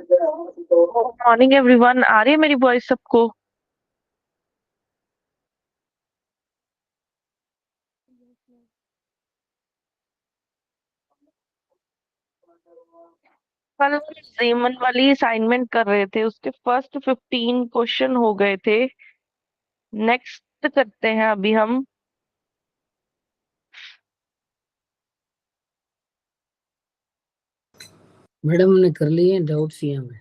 Morning everyone, आ रही है मेरी वॉइस सबको? कल जेमन वाली असाइनमेंट कर रहे थे, उसके फर्स्ट 15 क्वेश्चन हो गए थे। नेक्स्ट करते हैं अभी हम। मैडम हमने कर लिए हैं डाउट्स यहाँ में।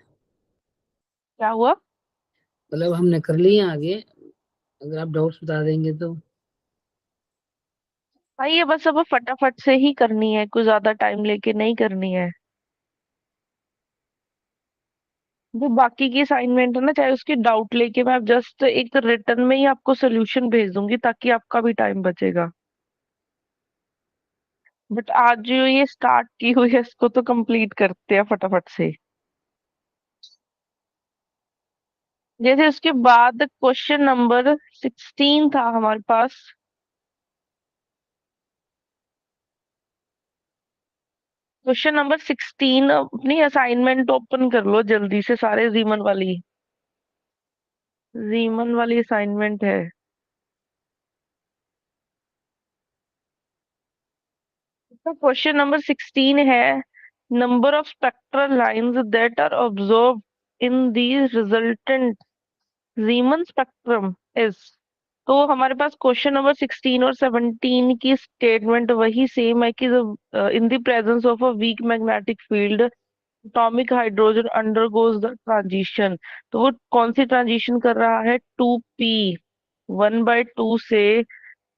क्या हुआ? मतलब हमने कर लिए हैं आगे, अगर आप डाउट्स बता देंगे तो। भाई ये बस अब फटाफट से ही करनी है, कुछ ज्यादा टाइम लेके नहीं करनी है। जो बाकी की असाइनमेंट है ना, चाहे उसकी डाउट लेके मैं जस्ट एक रिटर्न में ही आपको सोल्यूशन भेज दूंगी, ताकि आपका भी टाइम बचेगा। बट आज जो ये स्टार्ट की हुई है, इसको तो कंप्लीट करते हैं फटाफट से। जैसे उसके बाद क्वेश्चन नंबर 16 था हमारे पास। क्वेश्चन नंबर 16, अपनी असाइनमेंट ओपन कर लो जल्दी से सारे, रीमन वाली असाइनमेंट है। तो क्वेश्चन नंबर 16 है, number of spectral lines that are observe in the resultant Zeeman spectrum is. तो हमारे पास क्वेश्चन नंबर 16 और 17 की स्टेटमेंट वही सेम है कि in the presence of a weak magnetic field atomic hydrogen undergoes the transition. तो वो कौन सी ट्रांजिशन कर रहा है? 2p 1/2 से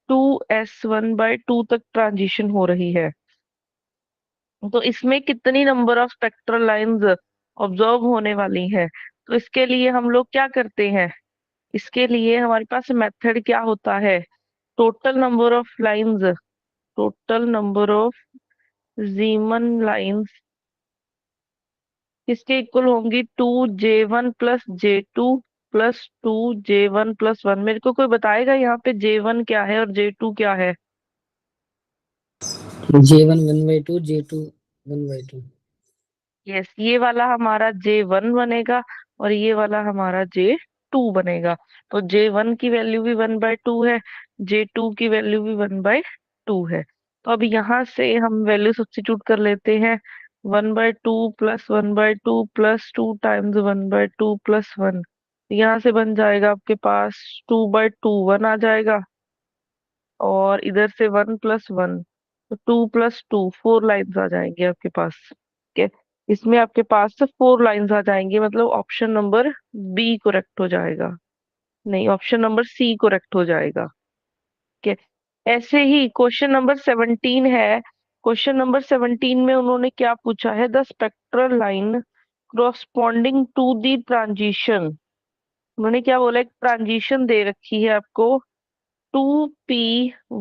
2s 1/2 तक ट्रांजिशन हो रही है। तो इसमें कितनी number of spectral lines observe होने वाली है? तो इसके लिए हम लोग क्या करते हैं? इसके लिए हमारे पास मेथड क्या होता है? Total number of lines, total number of जीमन lines किसके इक्वल होंगी? 2j1 + j2 + 2j1 + 1। मेरे को कोई बताएगा यहाँ पे J1 क्या है और J2 क्या है? J1 1/2, J2 1/2। यस, ये वाला हमारा J1 बनेगा और ये वाला हमारा J2 बनेगा। तो J1 की वैल्यू भी 1/2 है, J2 की वैल्यू भी 1/2 है। तो अब यहाँ से हम वैल्यू सब्स्टिट्यूट कर लेते हैं। 1/2 + 1/2 + 2 × 1/2 + 1। यहाँ से बन जाएगा आपके पास 2/2 1 आ जाएगा, और इधर से 1 + 1, तो 2 + 2 4 लाइन्स आ जाएंगे आपके पास। ठीक है, इसमें आपके पास से 4 लाइन्स आ जाएंगे, मतलब ऑप्शन नंबर बी करेक्ट हो जाएगा। नहीं, ऑप्शन नंबर सी करेक्ट हो जाएगा। ठीक है, ऐसे ही क्वेश्चन नंबर 17 है। क्वेश्चन नंबर 17 में उन्होंने क्या पूछा है? The spectral line corresponding to the transition. उन्होंने क्या बोला? एक ट्रांजिशन दे रखी है आपको, 2p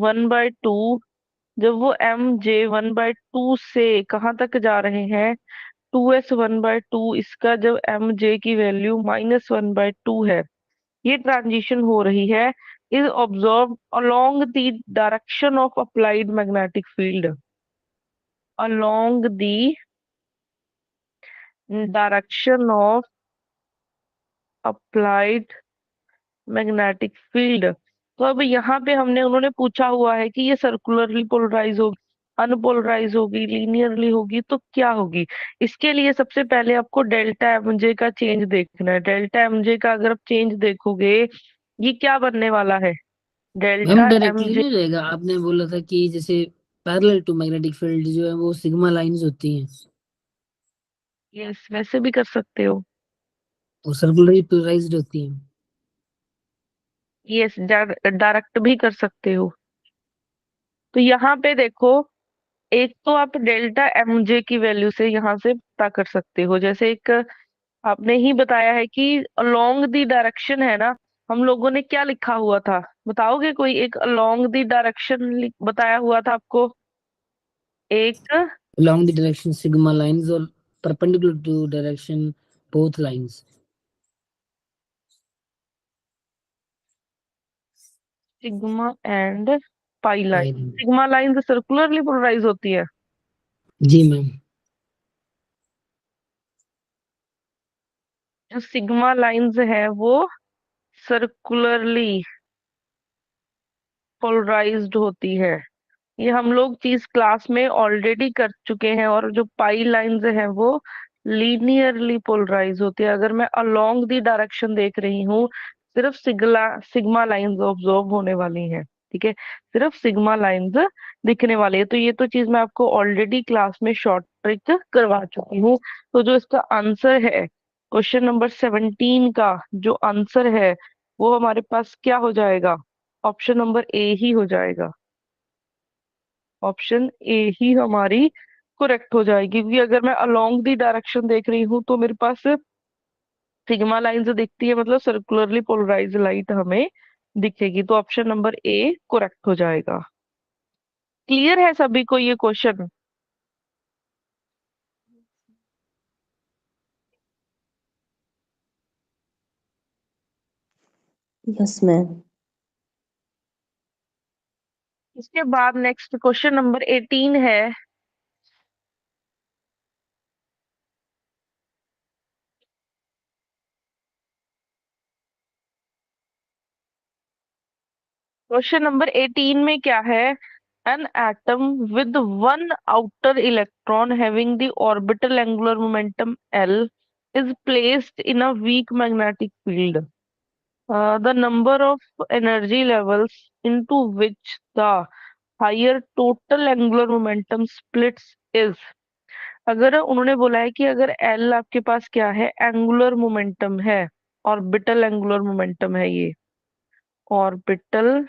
1/2। जब वो mj 1/2 से कहाँ तक जा रहे हैं? 2s 1/2। इसका जब mj की वैल्यू -1/2 है, ये ट्रांजिशन हो रही है, is observe along the direction of applied magnetic field, along the direction of applied magnetic field. तो अब यहाँ पे हमने उन्होंने पूछा हुआ है कि ये सर्कुलरली पोलराइज होगी, अनपोलराइज होगी, लीनियरली होगी, तो क्या होगी? इसके लिए सबसे पहले आपको डेल्टा एमजे का चेंज देखना है। डेल्टा एमजे का अगर आप चेंज देखोगे, ये क्या बनने वाला है? Ma'am delta directly MJ. नहीं रहेगा, आपने बोला था कि जैसे पैरेलल टू मैग्नेटिक फील्ड जो है वो सिग्मा लाइंस होती हैं यस, वैसे भी कर सकते हो। और सर्कुलरली पोलराइज्ड होती हैं। यस, डायरेक्ट भी कर सकते हो। तो यहाँ पे देखो, एक तो आप डेल्टा एमजे की वैल्यू से यहाँ से पता कर सकते हो। जैसे एक आपने ही बताया है कि अलोंग द डायरेक्शन है ना, हम लोगों ने क्या लिखा हुआ था? बताओगे कोई? एक अलोंग द डायरेक्शन बताया हुआ था आपको, एक along the direction sigma lines or perpendicular to direction both lines। Sigma and pi line. Pi. Sigma line circularly polarise होती है। जी मैम। जो सिग्मा लाइंस है वो सर्कुलरली पोलराइज्ड होती है। ये हम लोग चीज क्लास में ऑलरेडी कर चुके हैं। और जो पाई लाइंस है वो लीनियरली पोलराइज होती है। अगर मैं अलोंग द डायरेक्शन देख रही हूँ, सिर्फ सिग्मा सिग्मा लाइंस ऑब्जर्व होने वाली हैं। ठीक है, सिर्फ सिग्मा लाइंस दिखने वाली है। तो ये तो चीज मैं आपको ऑलरेडी क्लास में शॉर्ट ट्रिक करवा चुकी हूँ। तो जो इसका आंसर है क्वेश्चन नंबर 17 का जो आंसर है वो हमारे पास क्या हो जाएगा? ऑप्शन नंबर ए ही हो जाएगा। ऑप्शन ए ही हमारी करेक्ट हो जाएगी, क्योंकि अगर मैं अलोंग दी डायरेक्शन देख रही हूँ तो मेरे पास सिग्मा लाइन जो दिखती है, मतलब सर्कुलरली पोलराइज लाइट हमें दिखेगी। तो ऑप्शन नंबर ए करेक्ट हो जाएगा। क्लियर है सभी को ये क्वेश्चन? Yes ma'am. इसके बाद नेक्स्ट क्वेश्चन नंबर 18 है। क्वेश्चन नंबर 18 में क्या है? An atom with one outer electron having the orbital angular momentum L is placed in a weak magnetic field. The number of energy levels into which the higher total angular momentum splits is. अगर उन्होंने बोला है कि अगर L आपके पास क्या है, angular momentum है, ऑर्बिटल एंगुलर मोमेंटम है ये, ऑर्बिटल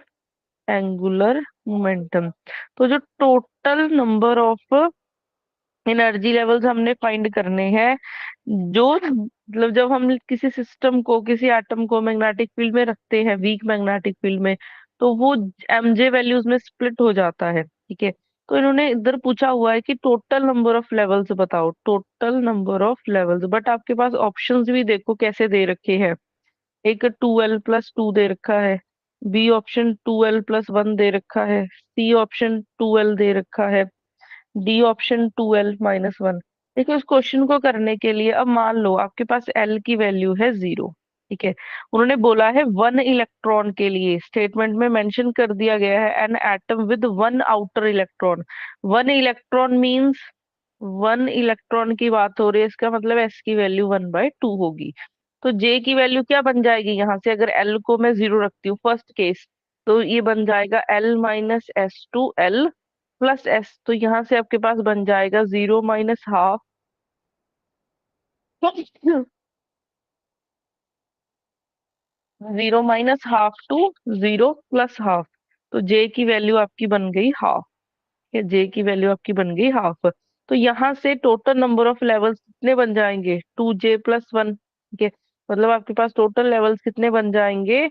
एंगुलर मोमेंटम, तो जो total number of energy levels हमने फाइंड करने हैं, जो मतलब जब हम किसी सिस्टम को, किसी एटम को मैग्नेटिक फील्ड में रखते हैं, वीक मैग्नेटिक फील्ड में, तो वो एमजे वैल्यूज में स्प्लिट हो जाता है। ठीक है, तो इन्होंने इधर पूछा हुआ है कि टोटल नंबर ऑफ लेवल्स बताओ, total number of levels. But आपके पास ऑप्शंस भी देखो कैसे दे रखे हैं। एक 2l+2 दे रखा है, बी ऑप्शन 2l+1 दे रखा है, सी ऑप्शन 2l दे रखा है, डी ऑप्शन 2l-1। देखो, इस क्वेश्चन को करने के लिए अब मान लो आपके पास एल की वैल्यू है 0। ठीक है, उन्होंने बोला है वन इलेक्ट्रॉन के लिए, स्टेटमेंट में मेंशन कर दिया गया है an atom with one outer electron. One electron means one electron की बात हो रही है, इसका मतलब एस की वैल्यू 1/2 होगी। तो जे की वैल्यू क्या बन जाएगी यहाँ से? अगर एल को मैं 0 रखती हूँ फर्स्ट केस, तो ये बन जाएगा L-S to L+S। तो यहाँ से आपके पास बन जाएगा 0 - ½ 0 - ½ to 0 + ½ तो जे की वैल्यू आपकी बन गई हाफ। जे की वैल्यू आपकी बन गई हाफ। तो यहाँ से टोटल नंबर ऑफ लेवल्स कितने बन जाएंगे? 2J+1। ठीक है, मतलब आपके पास टोटल लेवल्स कितने बन जाएंगे?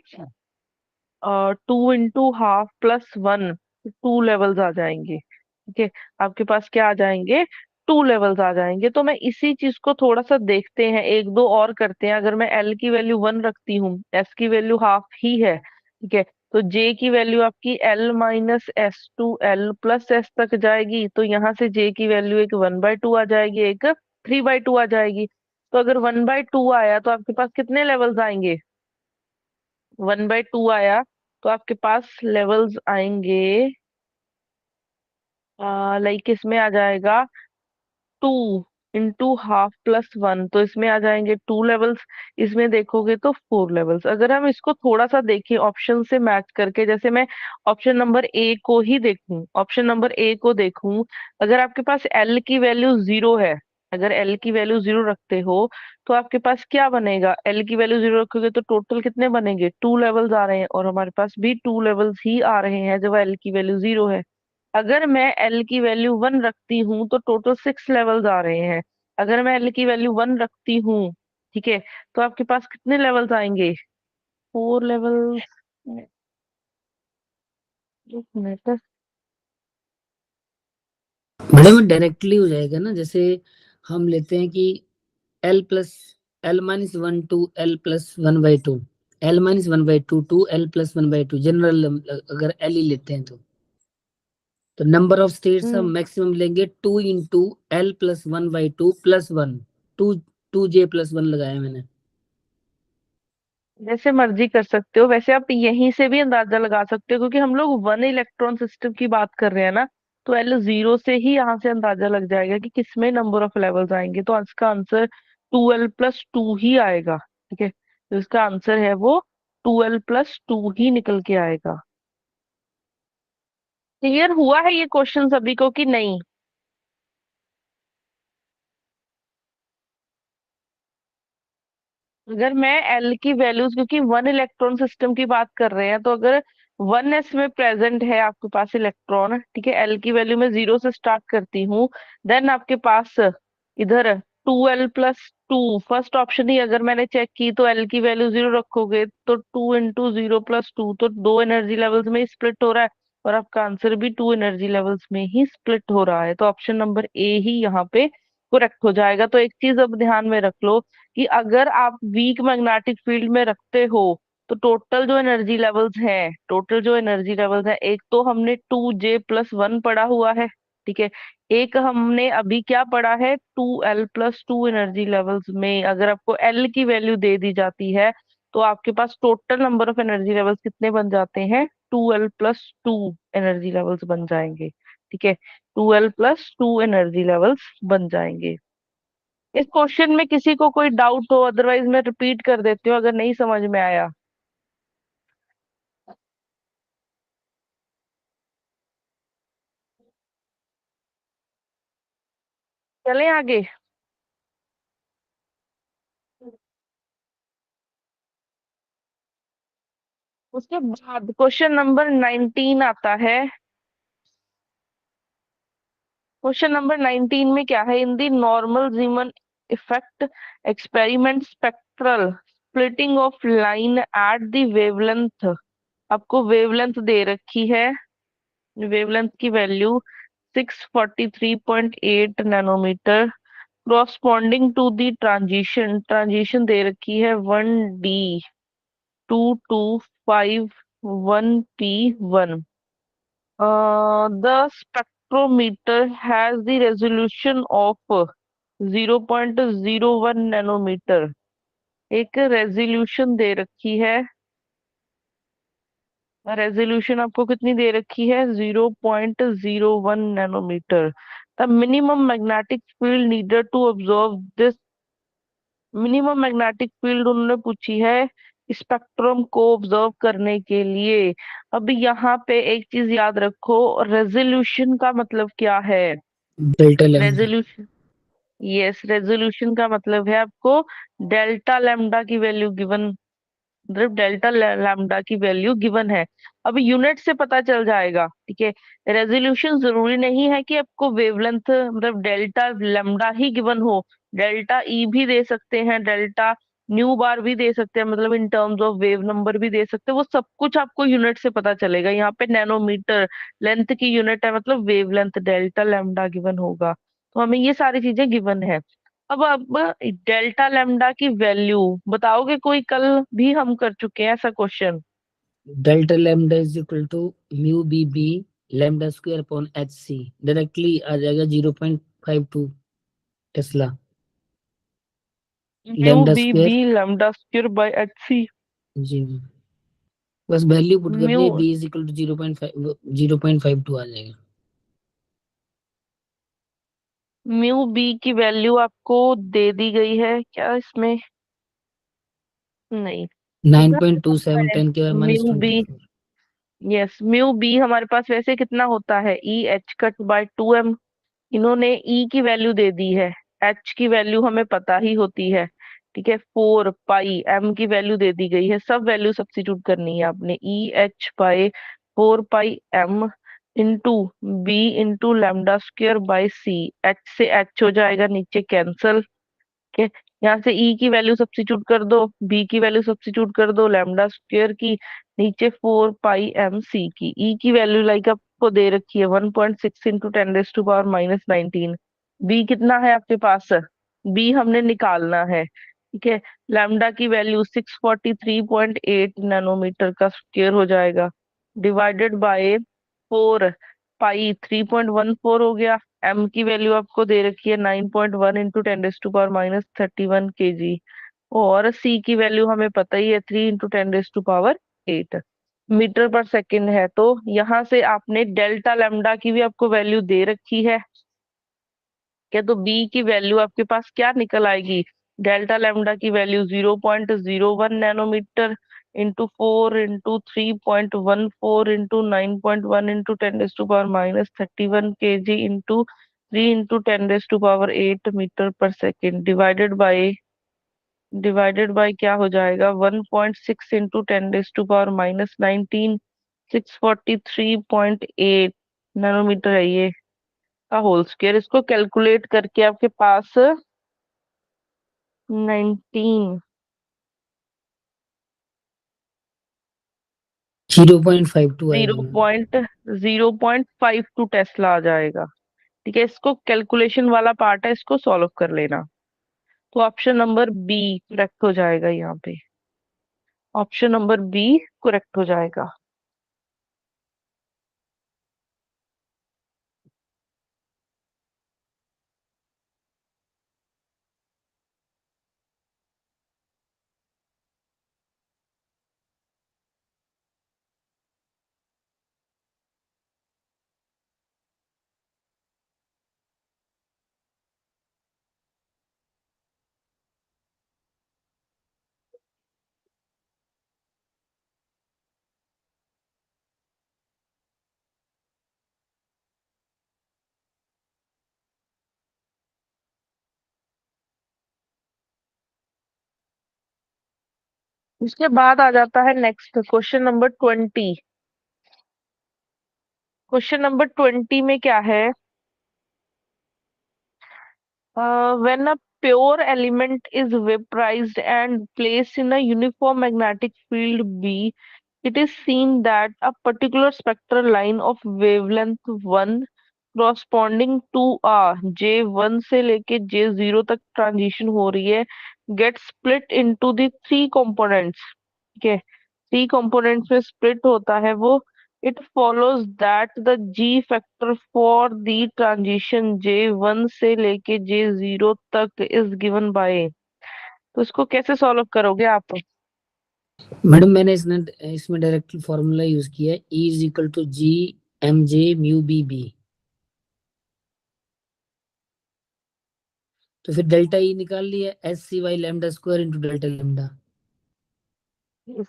2 × ½ + 1, 2 लेवल्स आ जाएंगे। ठीक है, आपके पास क्या आ जाएंगे? 2 लेवल्स आ जाएंगे। तो मैं इसी चीज को थोड़ा सा देखते हैं, एक दो और करते हैं। अगर मैं एल की वैल्यू 1 रखती हूँ, एस की वैल्यू हाफ ही है। ठीक है, तो जे की वैल्यू आपकी L-S to L+S तक जाएगी। तो यहाँ से जे की वैल्यू एक 1/2 आ जाएगी, एक 3/2 आ जाएगी। तो अगर 1/2 आया तो आपके पास कितने लेवल्स आएंगे? 1/2 आया तो आपके पास लेवल्स आएंगे, लाइक इसमें आ जाएगा 2 × ½ + 1, तो इसमें आ जाएंगे 2 लेवल्स। इसमें देखोगे तो 4 लेवल्स। अगर हम इसको थोड़ा सा देखें ऑप्शन से मैच करके, जैसे मैं ऑप्शन नंबर ए को ही देखूं, ऑप्शन नंबर ए को देखूं, अगर आपके पास एल की वैल्यू 0 है, अगर एल की वैल्यू 0 रखते हो, तो आपके पास क्या बनेगा? एल की वैल्यू 0 रखोगे तो टोटल कितने बनेंगे? 2 लेवल्स आ रहे हैं, और हमारे पास भी 2 लेवल्स ही आ रहे हैं जब एल की वैल्यू 0 है। अगर मैं एल की वैल्यू 1 रखती हूँ तो टोटल 6 लेवल्स आ रहे हैं। अगर मैं एल की वैल्यू 1 रखती हूँ, ठीक है, तो आपके पास कितने लेवल्स आएंगे? 4 लेवल्स। एक मिनट। मैडम डायरेक्टली हो जाएगा ना, जैसे हम लेते हैं कि L+L-1 to L+1/2, L-1/2 to L+1/2 general, अगर एल ही लेते हैं तो नंबर ऑफ स्टेट्स हम हम्म, मैक्सिमम लेंगे 2 × L+1/2 + 1, 2 2J+1 लगाया मैंने। जैसे मर्जी कर सकते हो, वैसे आप यहीं से भी अंदाजा लगा सकते हो, क्योंकि हम लोग वन इलेक्ट्रॉन सिस्टम की बात कर रहे हैं ना। तो L0 से ही यहाँ से अंदाजा लग जाएगा कि किसमें नंबर ऑफ लेवल्स आएंगे, तो इसका आंसर 2L+2 ही आएगा। ठीक है, तो इसका आंसर है वो 2L+2 ही निकल के आएगा। क्लियर हुआ है ये क्वेश्चन सभी को कि नहीं? अगर मैं एल की वैल्यूज, क्योंकि वन इलेक्ट्रॉन सिस्टम की बात कर रहे हैं, तो अगर 1s में प्रेजेंट है आपके पास इलेक्ट्रॉन, ठीक है, एल की वैल्यू मैं 0 से स्टार्ट करती हूँ, देन आपके पास इधर 2L+2, फर्स्ट ऑप्शन ही अगर मैंने चेक की तो एल की वैल्यू 0 रखोगे तो 2 × 0+2, तो दो एनर्जी लेवल्स में स्प्लिट हो रहा है, और आपका आंसर भी टू एनर्जी लेवल्स में ही स्प्लिट हो रहा है, तो ऑप्शन नंबर ए ही यहाँ पे करेक्ट हो जाएगा। तो एक चीज अब ध्यान में रख लो कि अगर आप वीक मैग्नेटिक फील्ड में रखते हो, तो टोटल जो एनर्जी लेवल्स है, एक तो हमने 2J+1 पढ़ा हुआ है, ठीक है, एक हमने अभी क्या पढ़ा है, 2L+2 एनर्जी लेवल्स में अगर आपको एल की वैल्यू दे दी जाती है, तो आपके पास total number of energy levels कितने बन जाते हैं, 2L+2 एनर्जी लेवल्स बन जाएंगे। ठीक है, 2L+2 एनर्जी लेवल्स बन जाएंगे। इस क्वेश्चन में किसी को कोई डाउट हो, अदरवाइज मैं रिपीट कर देती हूँ अगर नहीं समझ में आया। चलें आगे। उसके बाद क्वेश्चन नंबर 19 आता है। क्वेश्चन नंबर 19 में क्या है, in the normal Zeeman effect experiment spectral splitting of line at the wavelength, आपको वेवलेंथ दे रखी है, वेवलेंथ की value 643.8 nanometre, to the transition, transition दे रखी है 1D2251P1। The spectrometer has the resolution of 0.01 nanometre, एक रेजोल्यूशन दे रखी है, रेजोल्यूशन आपको कितनी दे रखी है, 0.01 nanometre. The minimum magnetic field needed to observe this, minimum magnetic field उन्होंने पूछी है स्पेक्ट्रम को ऑब्जर्व करने के लिए। अब यहाँ पे एक चीज याद रखो, रेजोल्यूशन का मतलब क्या है, delta lambda. Resolution, yes, resolution का मतलब है आपको डेल्टा लैम्डा की वैल्यू गिवन, मतलब डेल्टा लैम्डा की वैल्यू गिवन है। अब यूनिट से पता चल जाएगा, ठीक है, रेजोल्यूशन जरूरी नहीं है कि आपको वेवलेंथ मतलब डेल्टा लैम्डा ही गिवन हो, डेल्टा ई भी दे सकते हैं, डेल्टा न्यू बार भी दे सकते हैं, मतलब in terms of wave number भी दे सकते हैं, वो सब कुछ आपको यूनिट से पता चलेगा। यहाँ पे नैनोमीटर लेंथ की यूनिट है, मतलब वेवलेंथ डेल्टा लैम्डा गिवन होगा, तो हमें ये सारी चीजें गिवन है। अब डेल्टा लैम्डा की वैल्यू बताओगे कोई, कल भी हम कर चुके हैं ऐसा question. Delta lambda is equal to mu B B lambda square upon H C, directly आ जाएगा 0.52 tesla. Mu lambda B B square, lambda square by H C. जी, बस वैल्यू पुट म्यू करनी है, बी इज इक्वल टू 0.52 आ जाएगा। Mu B की value आपको दे दी गई है क्या इसमें, नहीं, नाइन कितना पॉइंट टू होता सेवन है टेन के बाद minus mu B, 24। Yes, mu B हमारे पास वैसे कितना होता है, E h cut by 2m, इन्होंने ई की वैल्यू दे दी है, एच की वैल्यू हमें पता ही होती है, ठीक है, 4 पाई, एम की वैल्यू दे दी गई है, सब वैल्यू सब्स्टिट्यूट करनी है आपने, E h by 4 pi m into B into lambda square by C, H से एच हो जाएगा नीचे कैंसल के, यहाँ से ई की वैल्यू सब्स्टिट्यूट कर दो, बी की वैल्यू सब्स्टिट्यूट कर दो, लैम्डा स्क्वायर की, नीचे 4 पाई m C की, ई की वैल्यू लाइक आपको दे रखी है 1.6 × 10⁻⁻19। बी कितना है आपके पास, बी हमने निकालना है, ठीक है, लैम्डा की वैल्यू 643.8 नैनोमीटर का स्क्वायर हो जाएगा, डिवाइडेड बाय 4 पाई 3.14 हो गया, एम की वैल्यू आपको दे रखी है 9.1 × 10⁻31 kg, और सी की वैल्यू हमें पता ही है, 3 × 10⁻⁸ मीटर पर सेकंड है। तो यहाँ से आपने डेल्टा लैम्डा की भी आपको वैल्यू दे रखी है क्या, तो बी की वैल्यू आपके पास क्या निकल आएगी, डेल्टा लैम्डा की value 0.01 nanometre into 4 into 3.14 into 10⁻⁻⁻31 into 3 × 10⁸ divided by क्या हो जाएगा, 1.6 इंटू 10⁻⁻19, 643.8 नैनोमीटर है ये का होल स्क्वायर। इसको कैलकुलेट करके आपके पास 19 0.52 जीरो आएगा मैम। पॉइंट 0.52 टेस्ला आ जाएगा। ठीक है, इसको कैलकुलेशन वाला पार्ट है, इसको सॉल्व कर लेना। तो ऑप्शन नंबर बी करेक्ट हो जाएगा यहाँ पे, ऑप्शन नंबर बी करेक्ट हो जाएगा। उसके बाद आ जाता है next question number 20। Question number 20 में क्या है, when a pure element is vaporized and placed in a uniform magnetic field B, it is seen that a particular spectral line of wavelength 1 corresponding to a J1 से लेके J0 तक transition हो रही है, get split into the three components। ठीक है, three components में split होता है वो। It follows that the ji factor for the transition J1 से लेके J0 तक इज गिवन बाय। तो इसको कैसे सॉल्व करोगे आप। मैडम मैंने इसमें डायरेक्टली फॉर्मूला यूज किया है, E is equal to G mj μ b b। तो फिर डेल्टा ई निकाल लिया, SCy λ² इंटू डेल्टा लैम्डा।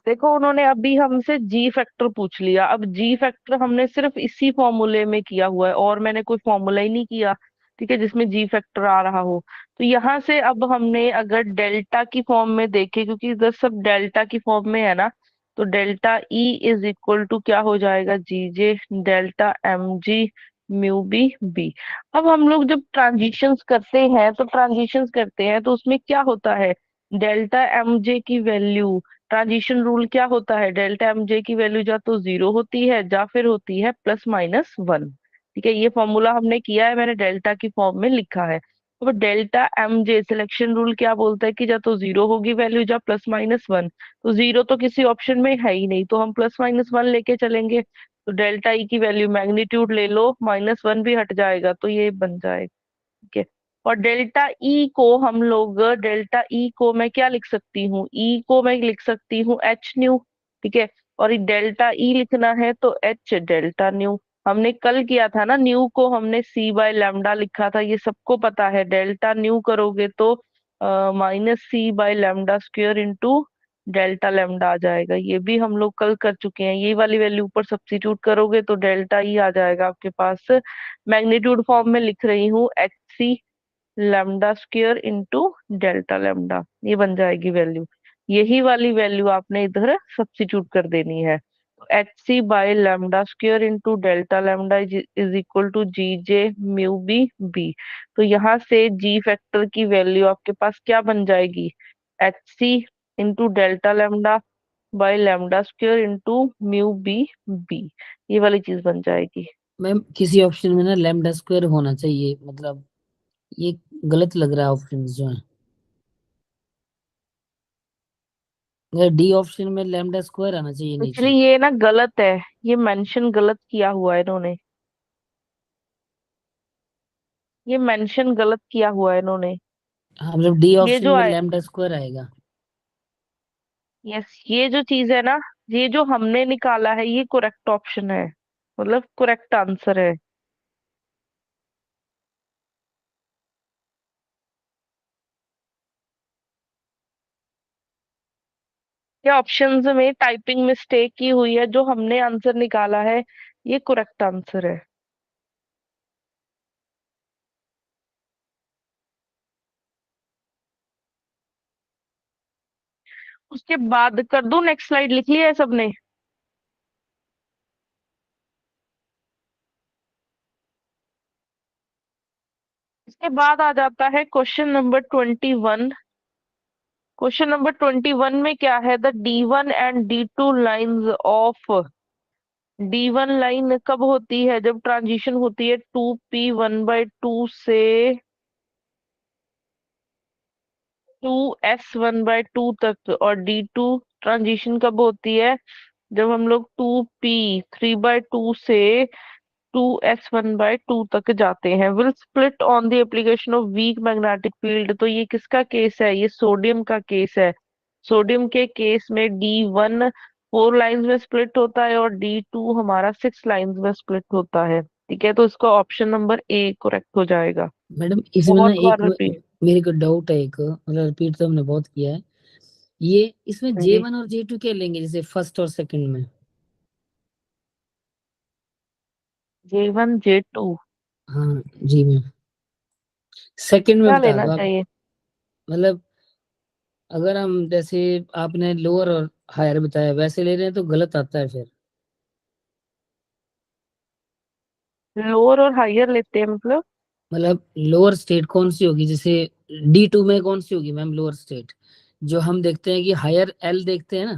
देखो उन्होंने अभी हमसे जी फैक्टर पूछ लिया, अब जी फैक्टर हमने सिर्फ इसी फॉर्मूले में किया हुआ है और मैंने कोई फॉर्मूला ही नहीं किया, ठीक है, जिसमें जी फैक्टर आ रहा हो। तो यहाँ से अब हमने अगर डेल्टा की फॉर्म में देखे, क्योंकि इधर सब डेल्टा की फॉर्म में है ना, तो delta E is equal to क्या हो जाएगा, G J delta M G mu B B. अब हम लोग जब ट्रांजिशंस करते हैं तो उसमें क्या होता है, डेल्टा एम जे की वैल्यू, ट्रांजिशन रूल क्या होता है, डेल्टा एम जे की वैल्यू या तो 0 होती है या फिर होती है +-1। ठीक है, ये फॉर्मूला हमने किया है, मैंने डेल्टा की फॉर्म में लिखा है। तो delta M J selection rule क्या बोलता है कि या तो 0 होगी वैल्यू या +-1। तो 0 तो किसी ऑप्शन में है ही नहीं, तो हम +-1 लेके चलेंगे। तो डेल्टा ई की वैल्यू मैग्नीट्यूड ले लो, -1 भी हट जाएगा तो ये बन जाएगा। ठीक है, और डेल्टा ई को मैं क्या लिख सकती हूँ, ई को मैं लिख सकती हूँ एच न्यू। ठीक है, और ये डेल्टा ई लिखना है तो एच डेल्टा न्यू। हमने कल किया था ना, न्यू को हमने C/λ लिखा था, ये सबको पता है। डेल्टा न्यू करोगे तो -C/λ² इंटू डेल्टा लैम्डा आ जाएगा, ये भी हम लोग कल कर चुके हैं। ये वाली वैल्यू ऊपर सब्स्टिट्यूट करोगे तो डेल्टा ई आ जाएगा आपके पास। मैग्नीट्यूड फॉर्म में लिख रही हूँ HC λ² इंटू डेल्टा लैम्डा, ये बन जाएगी वैल्यू। यही वाली वैल्यू आपने इधर सब्स्टिट्यूट कर देनी है। तो HC/λ² into delta lambda is equal to G J mu B B. तो यहाँ से जी फैक्टर की वैल्यू आपके पास क्या बन जाएगी, HC into delta lambda by λ² into mu B B, ये वाली चीज बन जाएगी। मैम किसी ऑप्शन में ना λ² होना चाहिए, मतलब ये गलत लग रहा है ऑप्शन जो है। अगर डी ऑप्शन में λ² आना चाहिए एक्चुअली नीचे। ये ना गलत है, ये मेंशन गलत किया हुआ है इन्होंने, ये मेंशन गलत किया हुआ है इन्होंने। हाँ मतलब डी ये ऑप्शन जो में है, λ² आएगा। यस, ये जो चीज है ना, ये जो हमने निकाला है ये करेक्ट ऑप्शन है, मतलब करेक्ट आंसर है। क्या ऑप्शंस में टाइपिंग मिस्टेक की हुई है, जो हमने आंसर निकाला है ये करेक्ट आंसर है। उसके बाद कर दूं, नेक्स्ट स्लाइड लिख लिया है सबने? इसके बाद आ जाता है क्वेश्चन नंबर 21। क्वेश्चन नंबर 21 में क्या है, the D1 and D2 lines of. D1 line कब होती है, जब ट्रांजिशन होती है 2P1/2 से 2S1/2 तक, और D2 ट्रांजिशन कब होती है, जब हम लोग 2P3/2 से 2S1/2 तक जाते हैं। Will split on the application of weak magnetic field. तो ये किसका केस है, ये सोडियम का केस है। सोडियम के केस में D1 4 लाइंस में स्प्लिट होता है, और D2 हमारा 6 लाइंस में स्प्लिट होता है। ठीक है, तो इसका ऑप्शन नंबर ए करेक्ट हो जाएगा। मैडम इसमें ना बहुत बार एक रिपीट। मेरे को डाउट है, एक मतलब रिपीट तो हमने बहुत किया है। ये इसमें हाँ जी। J1 और J2 क्या लेंगे, जैसे फर्स्ट और सेकंड में? J1 J2 हाँ जी मैम, सेकंड में क्या बता लेना दो आप। चाहिए? मतलब अगर हम जैसे आपने लोअर और हायर बताया वैसे ले रहे हैं तो गलत आता है फिर। लोअर और हायर लेते हैं मतलब? मतलब लोअर स्टेट कौन सी होगी, जैसे D2 में कौन सी होगी मैम लोअर स्टेट? जो हम देखते हैं कि हायर L देखते हैं ना,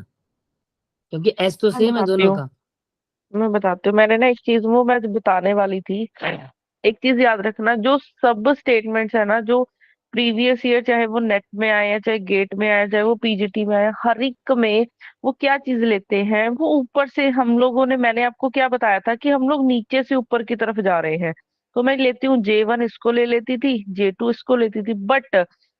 क्योंकि S तो मैं सेम है बताती दोनों हूँ, का। मैं बताती हूँ, मैंने ना एक चीज वो मैं बताने वाली थी। एक चीज याद रखना, जो सब स्टेटमेंट्स है ना, जो प्रीवियस ईयर, चाहे वो नेट में आए हैं, चाहे गेट में आए, चाहे वो पीजीटी में आए, हर एक में वो क्या चीज लेते हैं, वो ऊपर से हम लोगों ने, मैंने आपको क्या बताया था कि हम लोग नीचे से ऊपर की तरफ जा रहे हैं। तो मैं लेती हूँ J1 इसको ले लेती थी, J2 इसको लेती थी, बट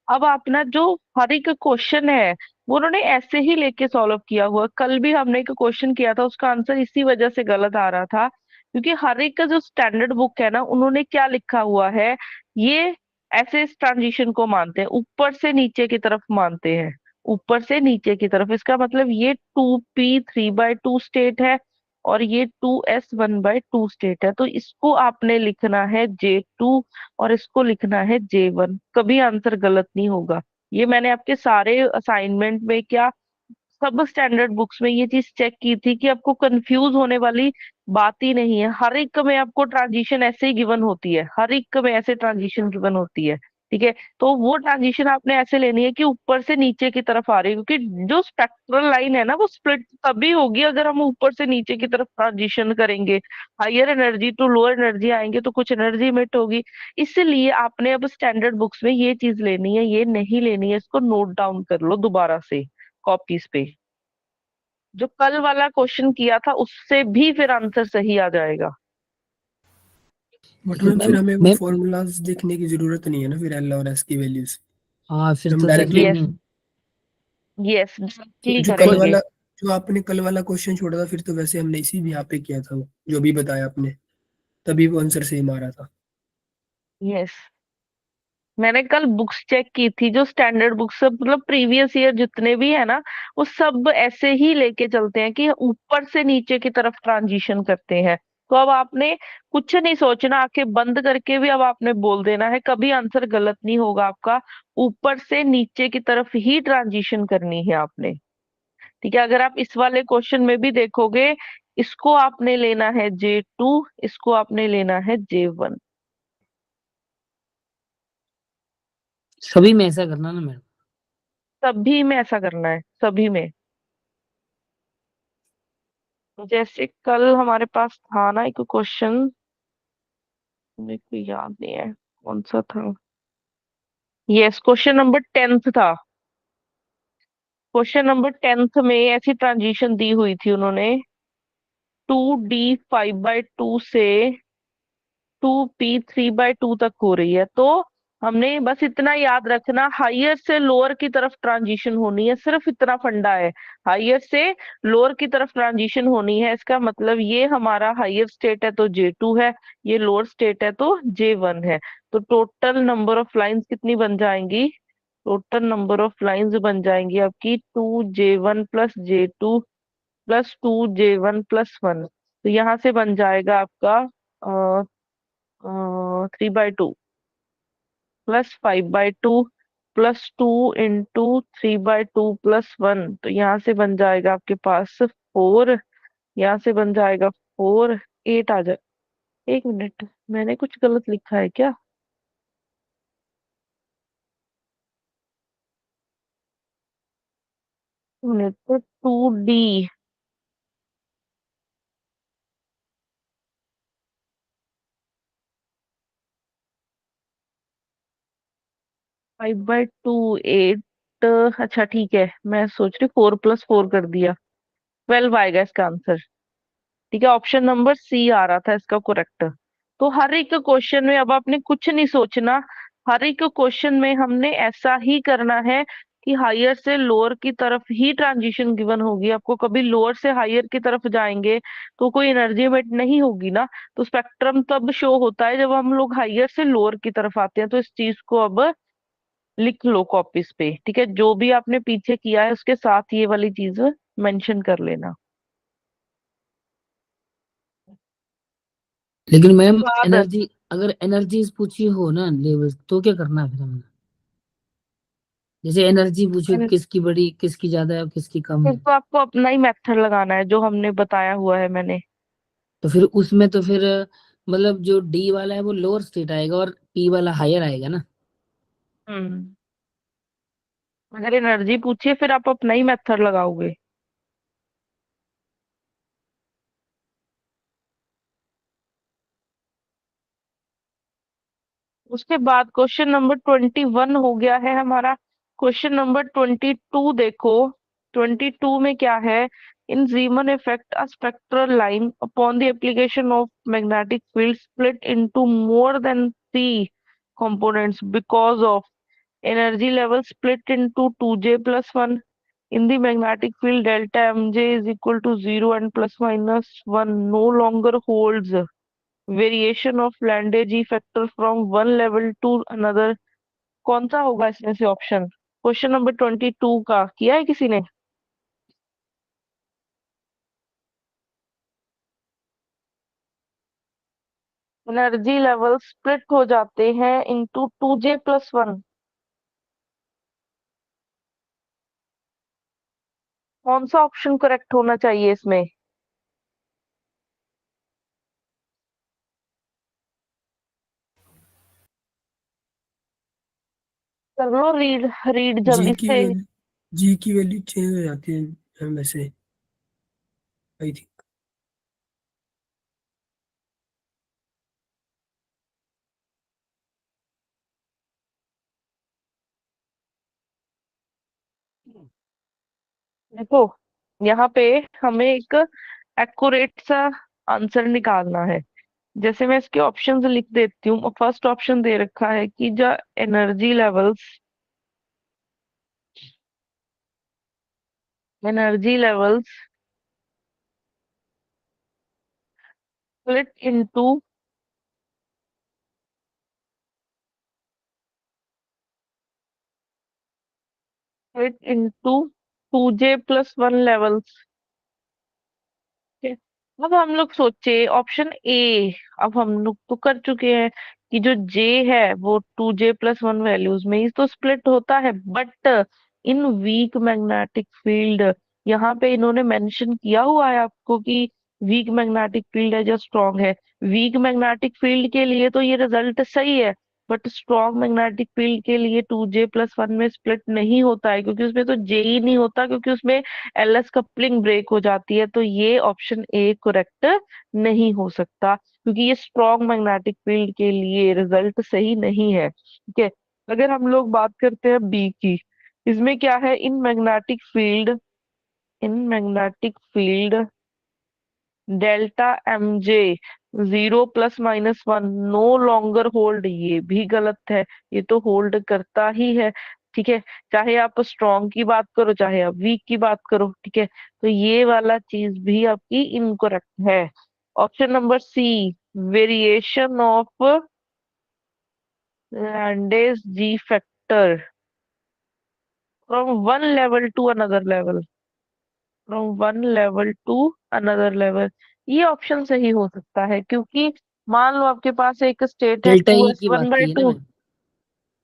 अब अपना जो हर एक क्वेश्चन है वो उन्होंने ऐसे ही लेके सॉल्व किया हुआ। कल भी हमने एक क्वेश्चन किया था, उसका आंसर इसी वजह से गलत आ रहा था, क्योंकि हर एक का जो स्टैंडर्ड बुक है ना, उन्होंने क्या लिखा हुआ है, ये ऐसे इस ट्रांजिशन को मानते हैं, ऊपर से नीचे की तरफ मानते हैं, ऊपर से नीचे की तरफ। इसका मतलब ये 2P3/2 स्टेट है, और ये 2S1/2 स्टेट है। तो इसको आपने लिखना है J2, और इसको लिखना है J1। कभी आंसर गलत नहीं होगा। ये मैंने आपके सारे असाइनमेंट में, क्या सब स्टैंडर्ड बुक्स में ये चीज चेक की थी, कि आपको कंफ्यूज होने वाली बात ही नहीं है। हर एक में आपको ट्रांजिशन ऐसे ही गिवन होती है, हर एक में ऐसे ट्रांजिशन गिवन होती है। ठीक है, तो वो ट्रांजिशन आपने ऐसे लेनी है कि ऊपर से नीचे की तरफ आ रही है, क्योंकि जो स्पेक्ट्रल लाइन है ना, वो स्प्लिट तभी होगी अगर हम ऊपर से नीचे की तरफ ट्रांजिशन करेंगे। Higher energy to lower energy आएंगे तो कुछ एनर्जी इमिट होगी। इसलिए आपने अब स्टैंडर्ड बुक्स में ये चीज लेनी है, ये नहीं लेनी है, इसको नोट डाउन कर लो दोबारा से कॉपीज पे। जो कल वाला क्वेश्चन किया था उससे भी फिर आंसर सही आ जाएगा। बट तो मैम फिर मैम हमें वो मैम फॉर्मूलाज देखने की जरूरत नहीं है ना, फिर एल और एस की वैल्यूज। हाँ फिर हम तो डायरेक्टली देखेंगे यस, नहीं। यस डायरेक्टली जो कल करेंगे। वाला, जो आपने कल वाला क्वेश्चन छोड़ा था, फिर तो वैसे हमने इसी भी यहाँ पे किया था, वो जो भी बताया आपने, तभी वो आंसर सेम आ रहा था। यस, मैंने कल बुक्स चेक की थी, जो स्टैंडर्ड बुक्स सब, मतलब प्रीवियस ईयर जितने भी है ना, वो सब ऐसे ही लेके चलते हैं कि ऊपर से नीचे की तरफ ट्रांजिशन करते हैं। तो अब आपने कुछ नहीं सोचना, आंखें बंद करके भी अब आपने बोल देना है, कभी आंसर गलत नहीं होगा आपका। ऊपर से नीचे की तरफ ही ट्रांजिशन करनी है आपने। ठीक है, अगर आप इस वाले क्वेश्चन में भी देखोगे, इसको आपने लेना है J2, इसको आपने लेना है J1। सभी में ऐसा करना ना मैम। सभी में ऐसा करना है, सभी में। जैसे कल हमारे पास था ना एक क्वेश्चन, मेरे को याद नहीं है कौन सा था। यस, क्वेश्चन नंबर 10 था। क्वेश्चन नंबर 10 में ऐसी ट्रांजिशन दी हुई थी उन्होंने, 2D5/2 से 2P3/2 तक हो रही है। तो हमने बस इतना याद रखना, हायर से लोअर की तरफ ट्रांजिशन होनी है, सिर्फ इतना फंडा है। हायर से लोअर की तरफ ट्रांजिशन होनी है, इसका मतलब ये हमारा हायर स्टेट है तो J2 है, ये लोअर स्टेट है तो J1 है। तो टोटल नंबर ऑफ लाइंस कितनी बन जाएंगी? टोटल नंबर ऑफ लाइंस बन जाएंगी आपकी 2J1 + J2 + 2J1 + 1। तो यहाँ से बन जाएगा आपका 3/2 +5/2 +2 × 3/2 + 1। तो यहाँ से बन जाएगा आपके पास 4, यहाँ से बन जाएगा 4, 8 आ जाए। एक मिनट, मैंने कुछ गलत लिखा है क्या? मिनट, तो 2D 5/2 8। अच्छा ठीक है, मैं सोच रही 4 + 4 कर दिया, 12 आएगा इसका आंसर। ठीक है, ऑप्शन नंबर सी आ रहा था इसका करेक्ट। तो हर एक क्वेश्चन में अब आपने कुछ नहीं सोचना, हर एक क्वेश्चन में हमने ऐसा ही करना है कि हायर से लोअर की तरफ ही ट्रांजिशन गिवन होगी आपको। कभी लोअर से हायर की तरफ जाएंगे तो कोई एनर्जी एमिट नहीं होगी ना। तो स्पेक्ट्रम तब शो होता है जब हम लोग हायर से लोअर की तरफ आते हैं। तो इस चीज को अब लिख लो कॉपीज पे, ठीक है? जो भी आपने पीछे किया है उसके साथ ये वाली चीज मेंशन कर लेना। लेकिन मैम बाद एनर्जी, अगर एनर्जीज पूछी हो ना लेवल, तो क्या करना है फिर हमें? जैसे एनर्जी पूछी किसकी बड़ी, किसकी ज्यादा है और किसकी कम फिर है, तो आपको अपना ही मेथड लगाना है जो हमने बताया हुआ है मैंने। तो फिर उसमें तो फिर मतलब जो डी वाला है वो लोअर स्टेट आएगा और पी वाला हायर आएगा ना। हम्म। अगर एनर्जी पूछिए फिर आप अपना ही मेथड लगाओगे। उसके बाद क्वेश्चन नंबर 21 हो गया है हमारा। क्वेश्चन नंबर 22 देखो। 22 में क्या है? In Zeeman effect a spectral line upon the application of magnetic field split into more than 3 components because of energy level split into 2J + 1 in the magnetic field delta Mj is equal to 0 and ±1 no longer holds variation of Landé G factor from one level to another। कौन सा होगा इसमें से option? Question number 22 का किया है किसी ने? एनर्जी लेवल स्प्लिट हो जाते हैं इंटू 2J + 1। कौन सा ऑप्शन करेक्ट होना चाहिए इसमें? कर लो रीड, रीड जी जल्दी की से। वैल्यू जी की वैल्यू चेंज हो जाती है वैसे, आई थिंक। देखो, यहाँ पे हमें एक एक्यूरेट सा आंसर निकालना है। जैसे मैं इसके ऑप्शंस लिख देती हूँ। फर्स्ट ऑप्शन दे रखा है कि जो energy levels split into two J plus one levels. अब हम लोग सोचे ऑप्शन ए। अब हम लोग तो कर चुके हैं कि जो जे है वो 2J + 1 वैल्यूज में ही तो स्प्लिट होता है, but in weak magnetic field. यहाँ पे इन्होंने मेंशन किया हुआ है आपको कि वीक मैग्नेटिक फील्ड है या स्ट्रॉन्ग है। वीक मैग्नेटिक फील्ड के लिए तो ये रिजल्ट सही है, बट स्ट्रॉन्ग मैग्नेटिक फील्ड के लिए 2J + 1 में स्प्लिट नहीं होता है, क्योंकि उसमें तो जे ही नहीं होता, क्योंकि उसमें एलएस कपलिंग ब्रेक हो जाती है। तो ये ऑप्शन ए करेक्ट नहीं हो सकता, क्योंकि ये स्ट्रॉन्ग मैग्नेटिक फील्ड के लिए रिजल्ट सही नहीं है। ठीक है, अगर हम लोग बात करते हैं बी की, इसमें क्या है? In magnetic field delta M J 0 plus minus 1 no longer hold, ये भी गलत है। ये तो होल्ड करता ही है। ठीक है, चाहे आप स्ट्रॉन्ग की बात करो चाहे आप वीक की बात करो। ठीक है, तो ये वाला चीज भी आपकी इनकरेक्ट है। Option number C, variation of Lande's G factor from one level to another level, from one level to another level, ये ऑप्शन सही हो सकता है। क्योंकि मान लो आपके पास एक स्टेट है डेल्टा टू ई एस की वन बात बाई की है ना टू मैम।